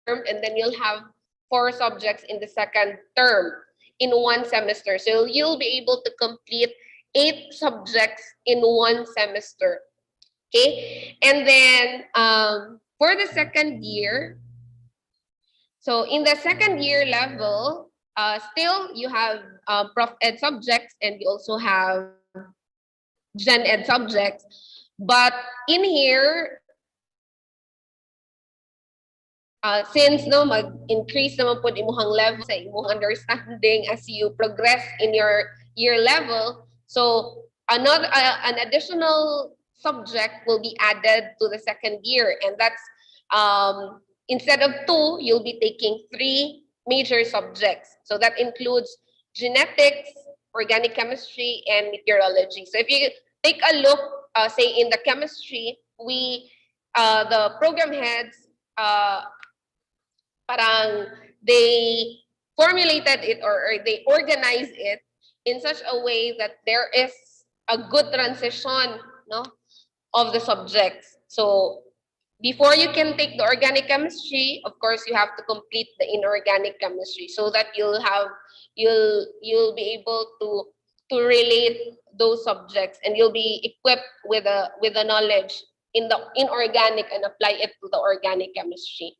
and then you'll have 4 subjects in the second term in one semester. So you'll be able to complete 8 subjects in one semester. Okay, and then for the second year, so in the second year level, still you have Prof Ed subjects and you also have Gen Ed subjects. But in here, since no mag-increase naman po imuhang level sa imuhang understanding as you progress in your year level, so another an additional subject will be added to the second year, and that's instead of 2, you'll be taking 3 major subjects. So that includes genetics, organic chemistry, and meteorology. So if you take a look, say in the chemistry, we the program heads parang they formulated it, or they organized it in such a way that there is a good transition, no, of the subjects. So before you can take the organic chemistry, of course you have to complete the inorganic chemistry, so that you'll be able to relate those subjects, and you'll be equipped with the knowledge in the inorganic and apply it to the organic chemistry.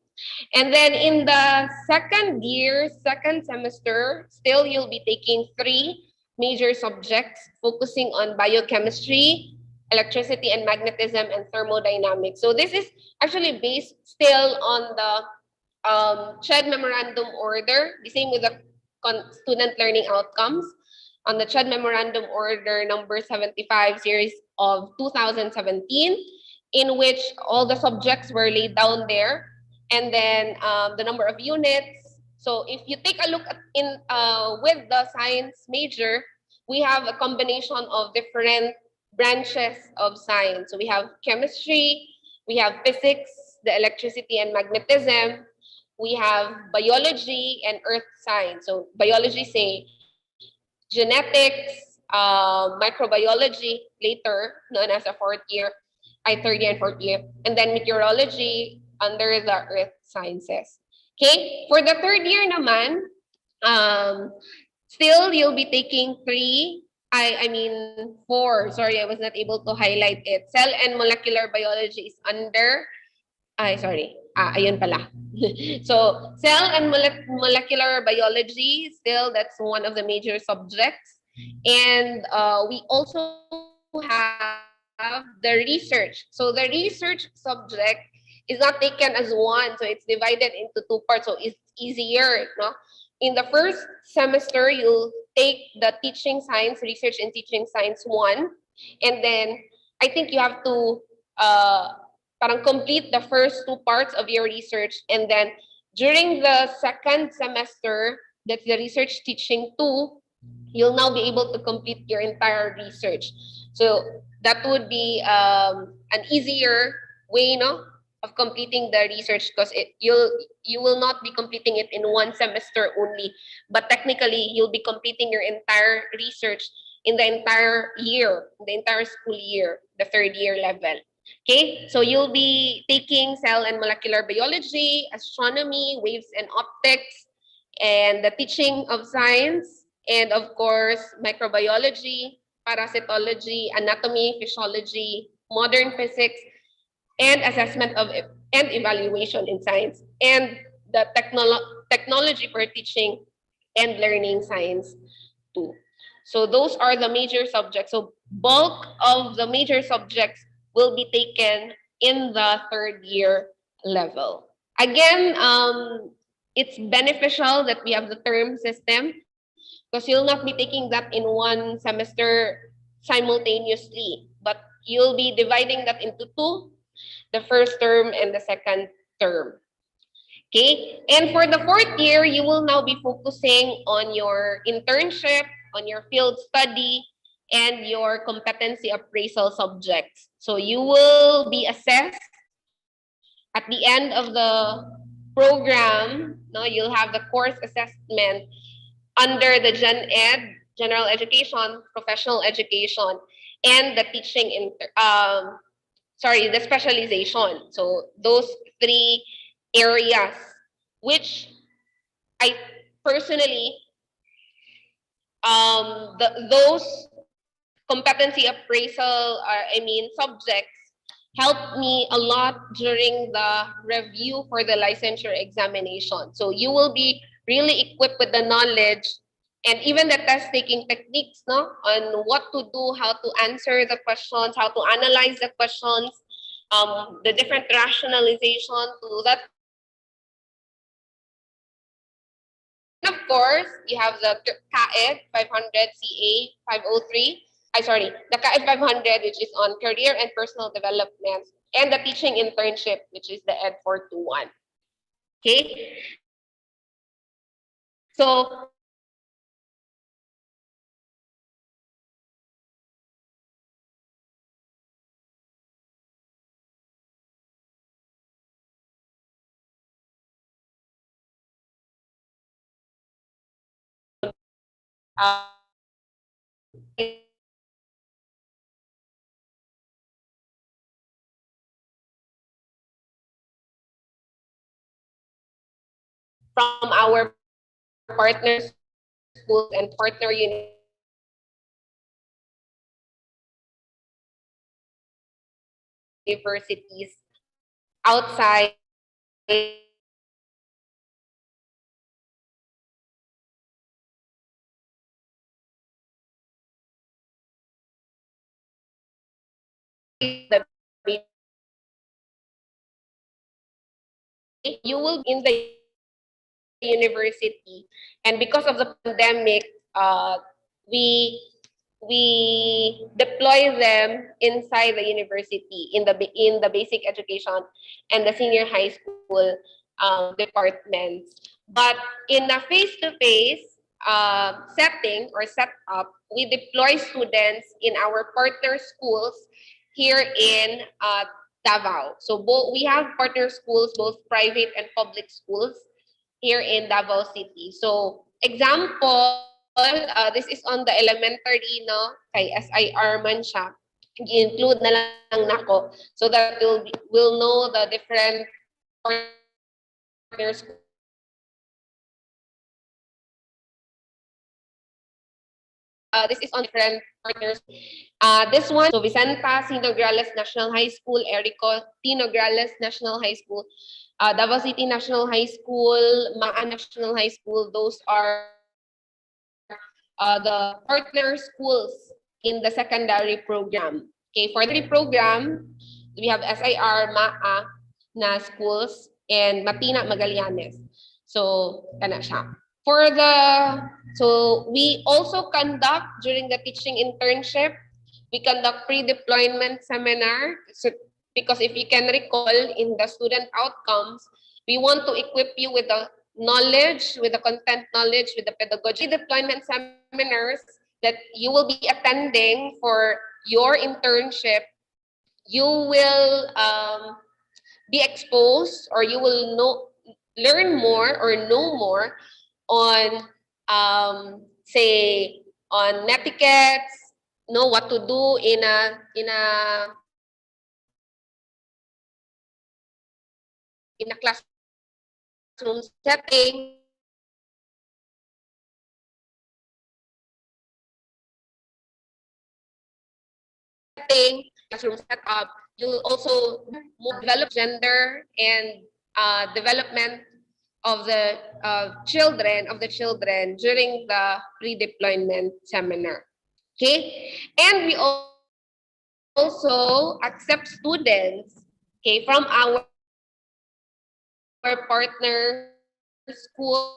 And then in the second year, second semester, still you'll be taking 3 major subjects focusing on biochemistry, electricity and magnetism, and thermodynamics. So this is actually based still on the CHED Memorandum Order, the same with the student learning outcomes, on the CHED Memorandum Order number 75 series of 2017, in which all the subjects were laid down there, and then the number of units. So if you take a look at with the science major, we have a combination of different branches of science. So we have chemistry, we have physics, the electricity and magnetism, we have biology and earth science. So biology, say genetics, microbiology later, known as a third year and fourth year, and then meteorology under the earth sciences. Okay, for the third year naman, still you'll be taking 4. Sorry, I was not able to highlight it. Cell and molecular biology is under. Sorry. Ayun pala. So, cell and molecular biology, still that's one of the major subjects. And we also have the research. So, the research subject is not taken as one. So, it's divided into 2 parts. So, it's easier, no? In the first semester, you'll take the teaching science, research and teaching science 1. And then, I think you have to parang complete the first 2 parts of your research, and then during the second semester, that's the research teaching 2, you'll now be able to complete your entire research. So that would be an easier way, no, of completing the research, because you will not be completing it in 1 semester only, but technically you'll be completing your entire research in the entire year, the entire school year, the third year level. Okay, so you'll be taking cell and molecular biology, astronomy, waves and optics, and the teaching of science, and of course, microbiology, parasitology, anatomy, physiology, modern physics, and assessment of and evaluation in science, and the technology for teaching and learning science too. So those are the major subjects. So bulk of the major subjects will be taken in the third year level. Again, it's beneficial that we have the term system, because you'll not be taking that in 1 semester simultaneously, but you'll be dividing that into 2, the first term and the second term. Okay, and for the fourth year, you will now be focusing on your internship, on your field study, and your competency appraisal subjects. So you will be assessed at the end of the program. No, you'll have the course assessment under the Gen Ed, general education, professional education, and the teaching the specialization. So those 3 areas, which I personally, those competency appraisal, subjects helped me a lot during the review for the licensure examination. So you will be really equipped with the knowledge and even the test taking techniques, no, on what to do, how to answer the questions, how to analyze the questions, the different rationalization to that question. And of course, you have the CAED 500 CA 503. The CAED 500, which is on career and personal development, and the teaching internship, which is the ED 421. Okay, so from our partner schools and partner universities outside the you will be in the university, and because of the pandemic, we deploy them inside the university in the basic education and the senior high school departments. But in a face-to-face setting or setup, we deploy students in our partner schools here in Davao. So we have partner schools, both private and public schools here in Davao City. So example, this is on the elementary, no? Kay SIR man siya. I-include na lang nako so that we'll know the different partner schools. This is on different partners. This one, so Vicenta Sinograles National High School, Erico Tinograles National High School, Davao City National High School, Maa National High School. Those are the partner schools in the secondary program. Okay, for the program, we have SIR, Maa na schools, and Matina Magallanes. So, kana siya. So we also conduct during the teaching internship, we conduct pre-deployment seminar. So, because if you can recall in the student outcomes, we want to equip you with the knowledge, with the content knowledge, with the pedagogy deployment seminars that you will be attending for your internship. You will be exposed, or you will learn more or know more on say on netiquettes, know what to do in a classroom setting, classroom setup. You'll also more develop gender and development of the children during the pre-deployment seminar. Okay, and we also accept students, okay, from our partner school.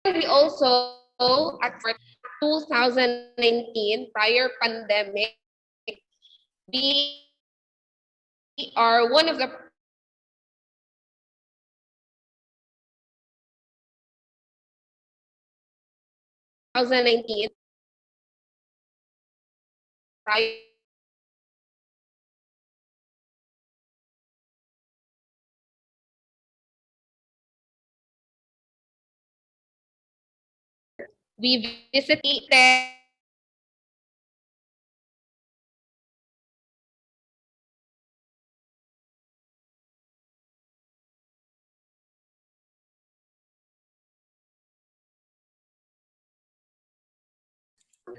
We also accept 2019, prior pandemic, we are one of the 2019 prior we visited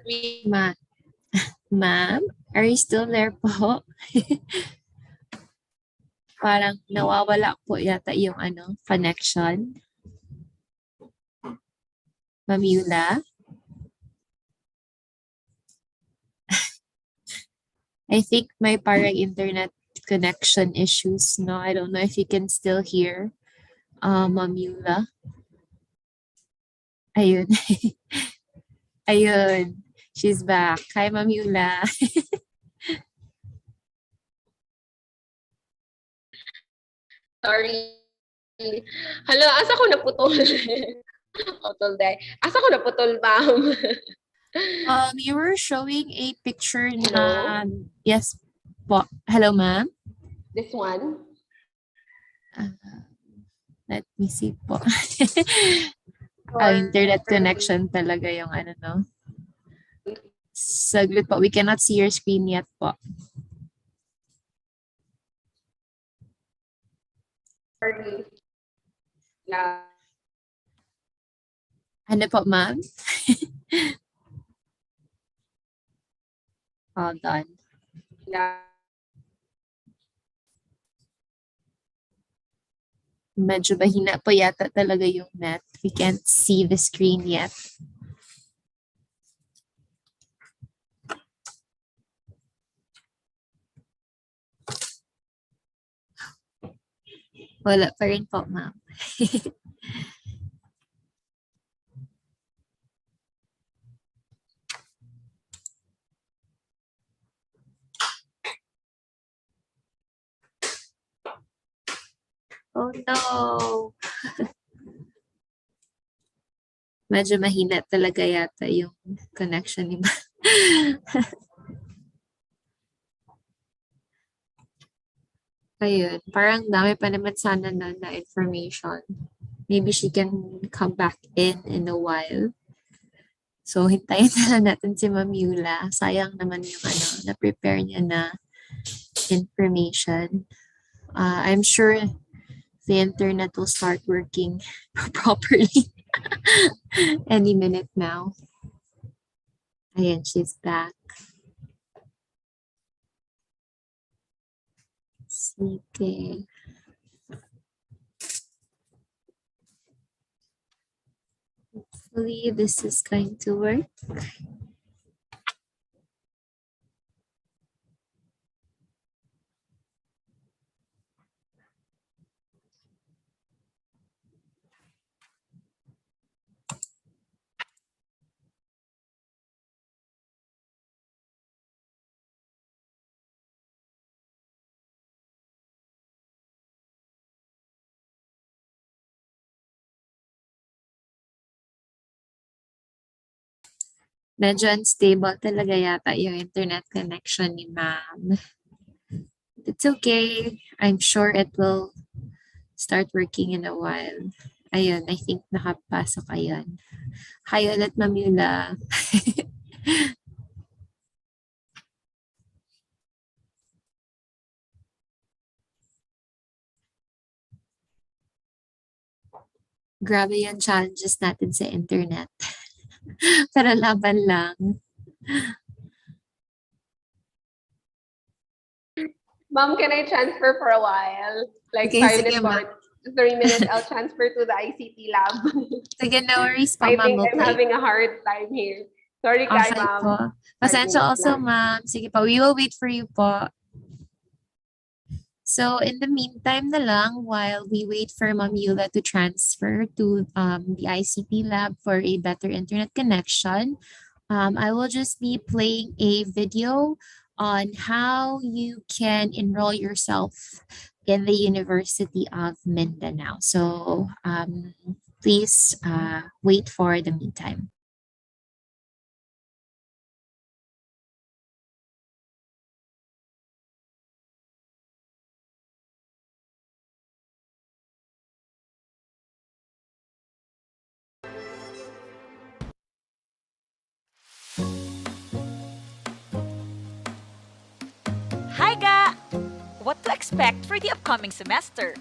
we Ma'am, are you still there po? Parang nawawala po yata yung connection. Ma'am Yula? I think may parang internet connection issues, no? I don't know if you can still hear Ma'am Yula. Ayun. Ayun. She's back. Hi, Ma'am Yula. Sorry. Hala, asa ko naputol? Putol day. Asa ko naputol, ma'am? You were showing a picture Hello? na, yes po. Hello, ma'am. This one? Let me see po. Internet connection talaga yung no. Saglit po. We cannot see your screen yet po. Sorry. Yeah. Ano po, ma'am? Hold on. Yeah. Medyo mahina po yata talaga yung net. We can't see the screen yet. Wala pa rin po, ma'am. Oh no! Medyo mahina talaga yata yung connection ni ma'am. Ayun, parang dami pa naman sana na information. Maybe she can come back in a while. So, hintayin na lang natin si Ma'am Yula. Sayang naman yung na-prepare niya na information. I'm sure the internet will start working properly any minute now. Ayan, she's back. Sige. Hopefully, this is going to work. Medyo unstable talaga yata yung internet connection ni ma'am. It's okay. I'm sure it will start working in a while. Ayun, I think nakapasok ayun. Hi ulit, Ma'am Yula. Grabe yung challenges natin sa internet. Pero laban lang. Ma'am, can I transfer for a while? Like Okay, 5 sige, minutes ma'am. or 3 minutes, I'll transfer to the ICT lab. Sige, no worries pa, I ma'am. think I'm Okay. having a hard time here. Sorry, kay Okay ma'am. po. 5 Pasensya minutes also, lang. ma'am. Sige po, we will wait for you po. So in the meantime na lang, while we wait for Ma'am Yula to transfer to the ICT lab for a better internet connection, I will just be playing a video on how you can enroll yourself in the University of Mindanao. So please wait for the meantime. Hi ga! What to expect for the upcoming semester?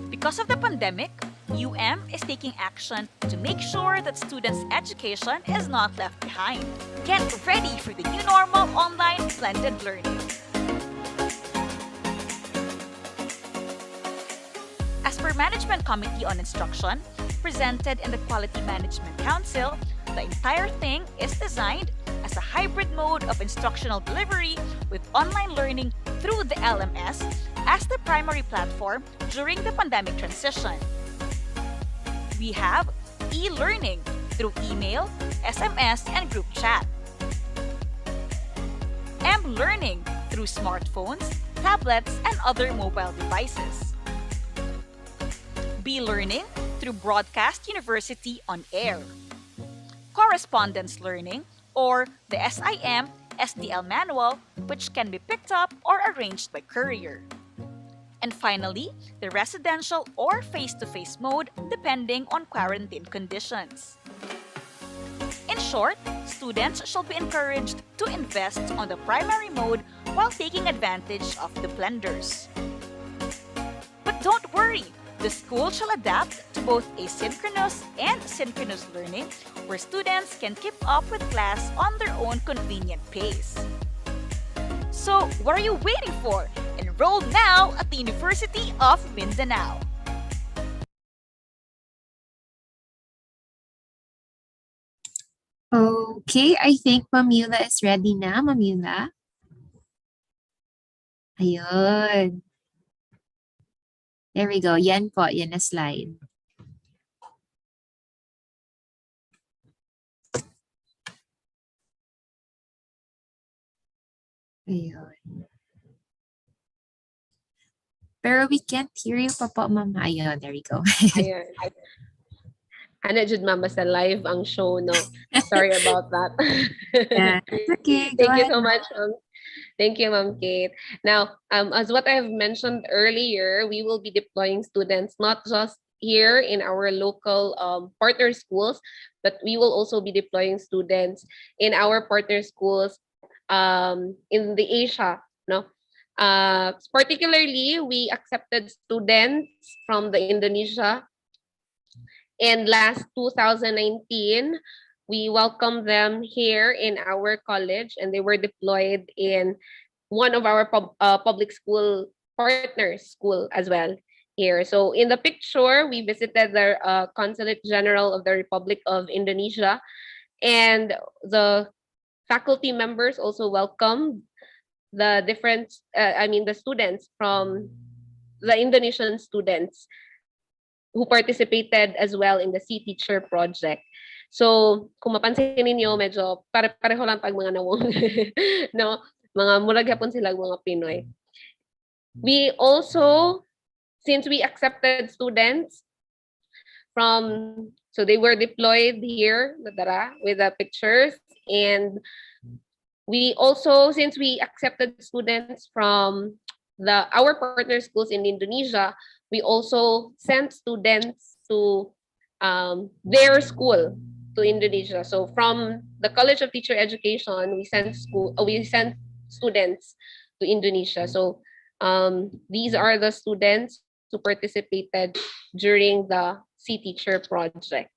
Because of the pandemic, UM is taking action to make sure that students' education is not left behind. Get ready for the new normal online blended learning. As per Management Committee on Instruction, presented in the Quality Management Council, the entire thing is designed as a hybrid mode of instructional delivery with online learning through the LMS as the primary platform during the pandemic transition. We have e-learning through email, SMS, and group chat. M-learning through smartphones, tablets, and other mobile devices. B-learning through Broadcast University on air. Correspondence learning, or the SIM SDL manual, which can be picked up or arranged by courier. And finally, the residential or face-to-face mode depending on quarantine conditions. In short, students shall be encouraged to invest on the primary mode while taking advantage of the blenders. But don't worry, the school shall adapt to both asynchronous and synchronous learning where students can keep up with class on their own convenient pace. So, what are you waiting for? Enroll now at the University of Mindanao. Okay, I think Mamula is ready na. Mamula? Ayun. There we go. Yan po. Yan na slide. Ayun. Pero we can't hear you pa po, Mama. Ayun, there we go. Ayan. Ana jud mama sa live ang show, no? Sorry about that. Yeah, it's okay. Go Thank you ahead. so much. Thank you, Ma'am Kate. Now, as what I have mentioned earlier, we will be deploying students not just here in our local partner schools, but we will also be deploying students in our partner schools in the Asia, no? Particularly, we accepted students from the Indonesia. And last 2019, we welcomed them here in our college, and they were deployed in one of our public school partners school as well here. So in the picture, we visited the Consulate General of the Republic of Indonesia, and the faculty members also welcomed the different, the students from the Indonesian students who participated as well in the Sea Teacher project. So, kung mapansin ninyo, medyo pare-pareho lang pag mga nawong, no? Mga murag hapon sila mga Pinoy. We also, since we accepted students so they were deployed here, Nadara, with the pictures, and we also, since we accepted students from our partner schools in Indonesia, we also sent students to their school to Indonesia. So from the College of Teacher Education, we sent students to Indonesia. So these are the students who participated during the Sea Teacher project.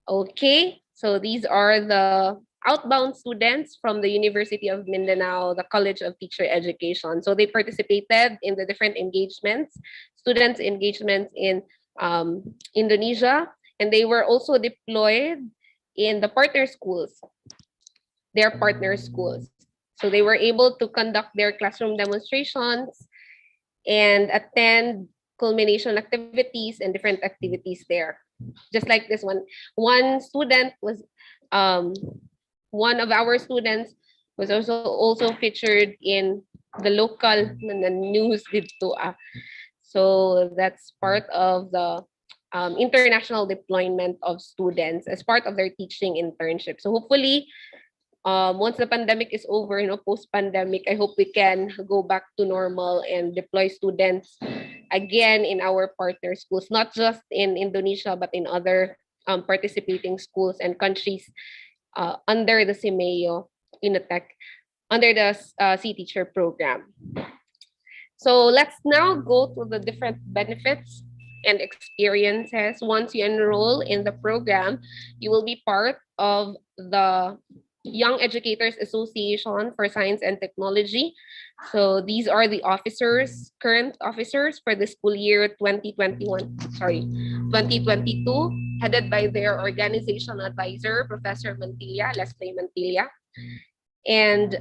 Okay, so these are the outbound students from the University of Mindanao, the College of Teacher Education. So they participated in the different engagements, students' engagements in Indonesia, and they were also deployed in the partner schools, their partner schools. So they were able to conduct their classroom demonstrations and attend culmination activities and different activities there. Just like this one. One of our students was also featured in the local news dito. So that's part of the international deployment of students as part of their teaching internship. So hopefully, once the pandemic is over, post-pandemic, I hope we can go back to normal and deploy students again in our partner schools, not just in Indonesia, but in other participating schools and countries under the CIMEO Unitec, under the Sea Teacher program. So let's now go to the different benefits and experiences. Once you enroll in the program, you will be part of the Young Educators Association for Science and Technology. So these are the officers, current officers for the school year 2022, headed by their organization advisor, Professor Mantilla, Leslie Mantilla. And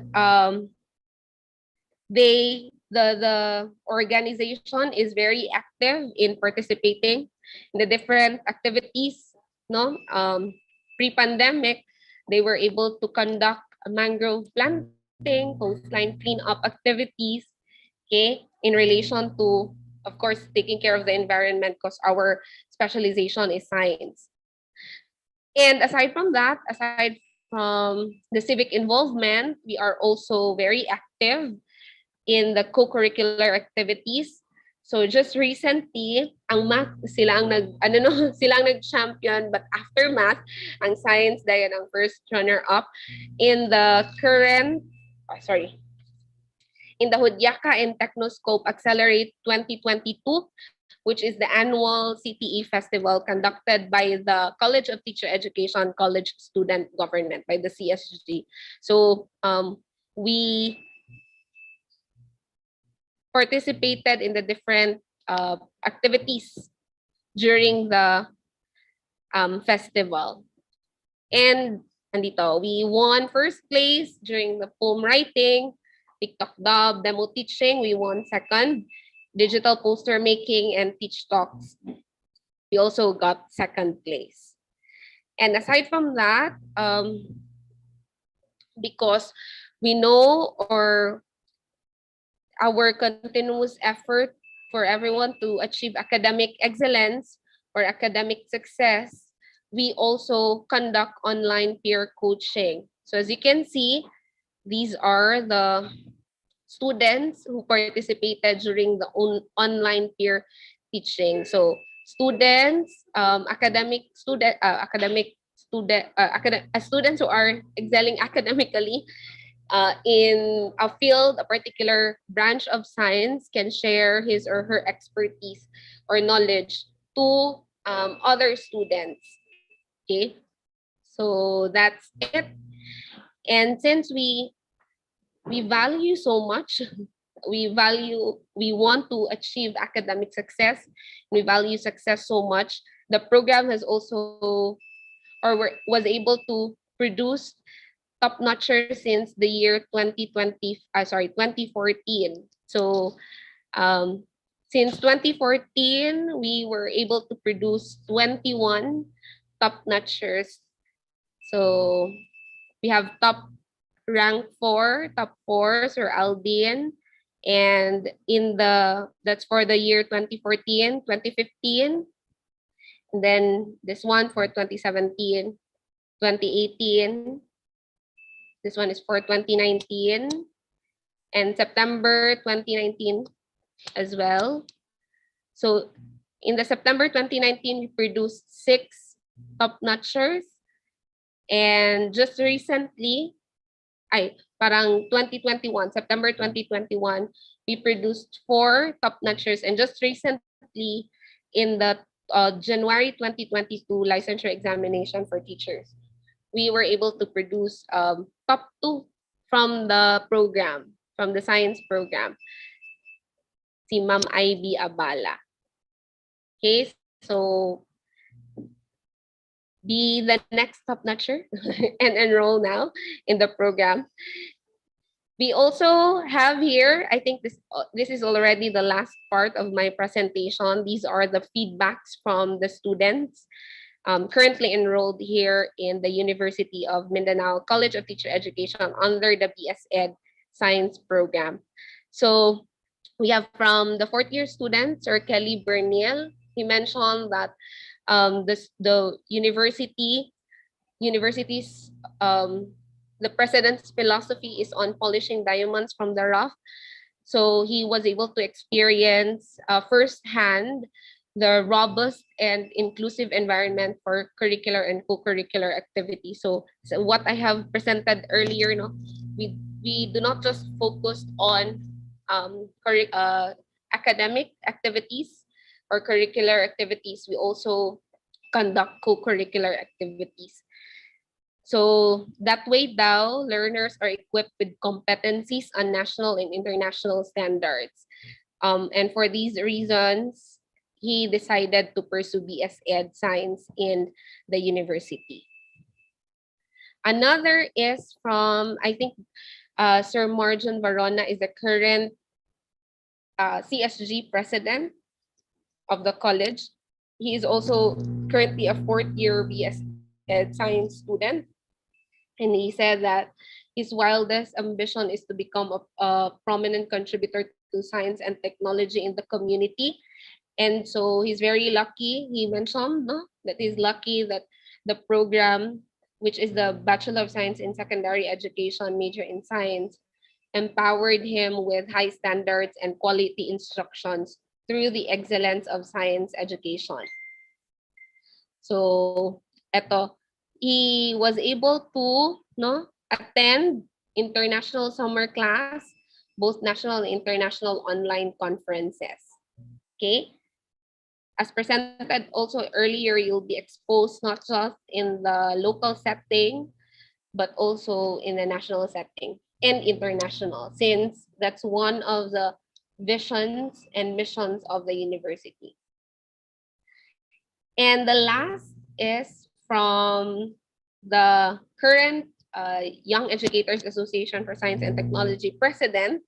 the organization is very active in participating in the different activities. No, pre-pandemic, they were able to conduct mangrove planting, coastline cleanup activities. Okay, in relation to, of course, taking care of the environment because our specialization is science. And aside from that, aside from the civic involvement, we are also very active in the co-curricular activities. So just recently, ang math sila ang sila ang nag-champion, but after math, ang science dahil ang first runner-up in the current in the Hudyaka and Technoscope Accelerate 2022, which is the annual CTE festival conducted by the College of Teacher Education College Student Government, by the CSG. So we participated in the different activities during the festival. And andito, we won first place during the poem writing, TikTok dub, demo teaching. We won second. Digital poster making and teach talks. We also got second place. And aside from that, because we know or our continuous effort for everyone to achieve academic excellence or academic success, we also conduct online peer coaching. So as you can see, these are the students who participated during the online peer teaching. So students, students who are excelling academically in a field, a particular branch of science, can share his or her expertise or knowledge to other students. Okay, so that's it. And since we value so much, we want to achieve academic success, we value success so much, the program has also was able to produce top notchers since the year 2014. So since 2014, we were able to produce 21 top notchers. So we have top rank 4, top 4s or Aldin. And that's for the year 2014, 2015. And then this one for 2017, 2018. This one is for 2019 and September 2019 as well. So in the September 2019, we produced 6 top notchers. And just recently, parang 2021, September 2021, we produced 4 top notchers. And just recently, in the January 2022 licensure examination for teachers, we were able to produce top 2 from the program, from the science program, si Ma'am Ivy Abala. Okay, so be the next top notcher and enroll now in the program. We also have here, I think this is already the last part of my presentation. These are the feedbacks from the students currently enrolled here in the University of Mindanao College of Teacher Education under the BSED Science Program. So we have from the 4th year student, Sir Kelly Bernil. He mentioned that the university's the president's philosophy is on polishing diamonds from the rough. So he was able to experience firsthand the robust and inclusive environment for curricular and co-curricular activities. So what I have presented earlier, we do not just focus on academic activities or curricular activities. We also conduct co-curricular activities. So that way daw, learners are equipped with competencies on national and international standards. And for these reasons, he decided to pursue BSED Science in the university. Another is from, I think, Sir Marjon Varona is the current CSG president of the college. He is also currently a fourth year BSED Science student. And he said that his wildest ambition is to become a prominent contributor to science and technology in the community. And so he's very lucky. He mentioned, no, that he's lucky that the program, which is the Bachelor of Science in Secondary Education, major in science, empowered him with high standards and quality instructions through the excellence of science education. So, eto, he was able to, no, attend international summer class, both national and international online conferences. Okay? As presented also earlier, you'll be exposed not just in the local setting, but also in the national setting and international, since that's one of the visions and missions of the university. And the last is from the current Young Educators Association for Science and Technology president,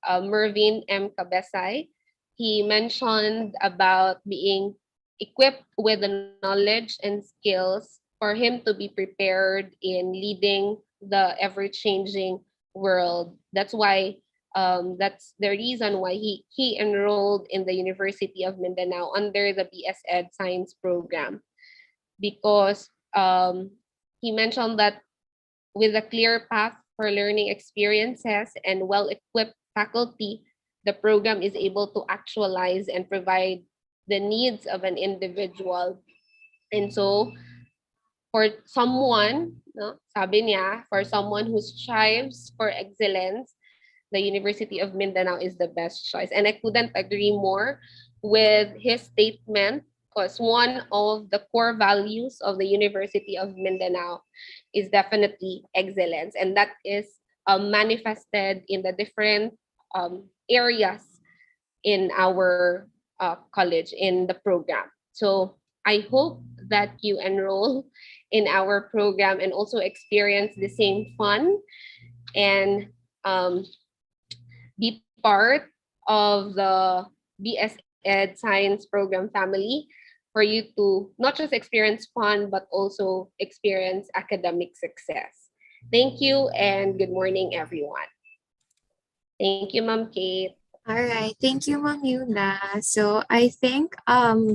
Mervin M. Cabesay. He mentioned about being equipped with the knowledge and skills for him to be prepared in leading the ever-changing world. That's the reason why he enrolled in the University of Mindanao under the BSED Science program, because he mentioned that with a clear path for learning experiences and well-equipped faculty, the program is able to actualize and provide the needs of an individual. And so for someone, no, sabi niya, for someone who strives for excellence, the University of Mindanao is the best choice. And I couldn't agree more with his statement, because one of the core values of the University of Mindanao is definitely excellence. And that is manifested in the different areas in our college, in the program. So I hope that you enroll in our program and also experience the same fun and be part of the BSED Science Program family, for you to not just experience fun, but also experience academic success. Thank you and good morning, everyone. Thank you, Ma'am Kate. All right. Thank you, Ma'am Yuna. So I think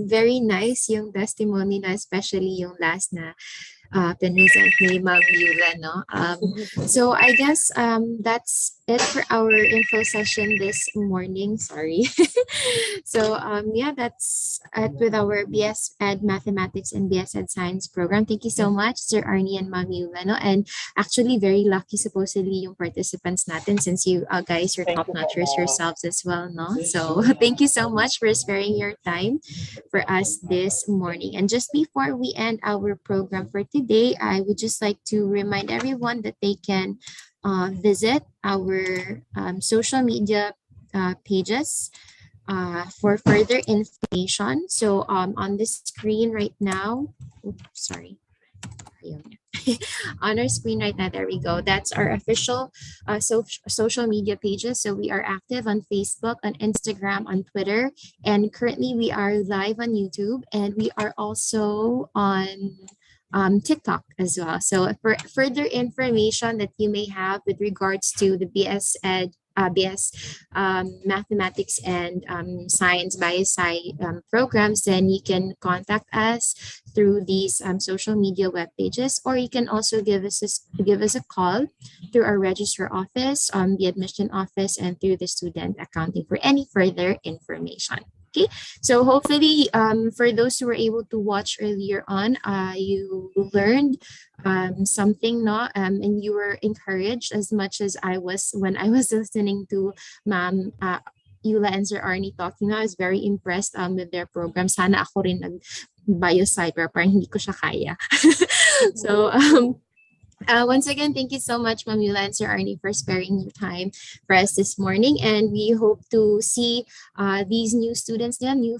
very nice yung testimony na, especially yung last na pinresent ni Ma'am Yula, no? So I guess that's it for our info session this morning. Sorry. So yeah, that's it with our BSED Mathematics and BSED Science program. Thank you so much, Sir Arnie and Ma'am Yula, no? And actually very lucky supposedly yung participants natin, since you guys are top-notchers yourselves as well, no? So thank you so much for sparing your time for us this morning. And just before we end our program for today, I would just like to remind everyone that they can visit our social media pages for further information. So on the screen right now, oops, sorry. On our screen right now, there we go. That's our official social media pages. So we are active on Facebook, on Instagram, on Twitter, and currently we are live on YouTube, and we are also on TikTok as well. So for further information that you may have with regards to the BS mathematics and science biosci programs, then you can contact us through these social media web pages, or you can also give us a call through our registrar office, the admission office, and through the student accounting for any further information. Okay, so hopefully for those who were able to watch earlier on, you learned something, no? And you were encouraged as much as I was when I was listening to Ma'am Yula and Sir Arnie talking. I was very impressed with their program. Sana ako rin nag-biocyber, parang hindi ko siya kaya. So Once again, thank you so much, Ma'am Yula and Sir Arnie, for sparing your time for us this morning. And we hope to see these new students, new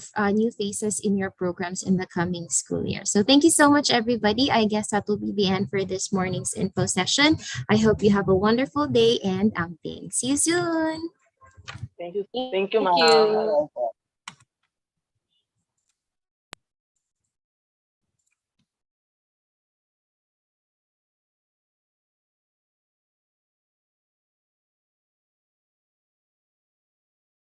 faces in your programs in the coming school year. So thank you so much, everybody. I guess that will be the end for this morning's info session. I hope you have a wonderful day and outing. See you soon. Thank you. Thank you, Thank ma'am. you.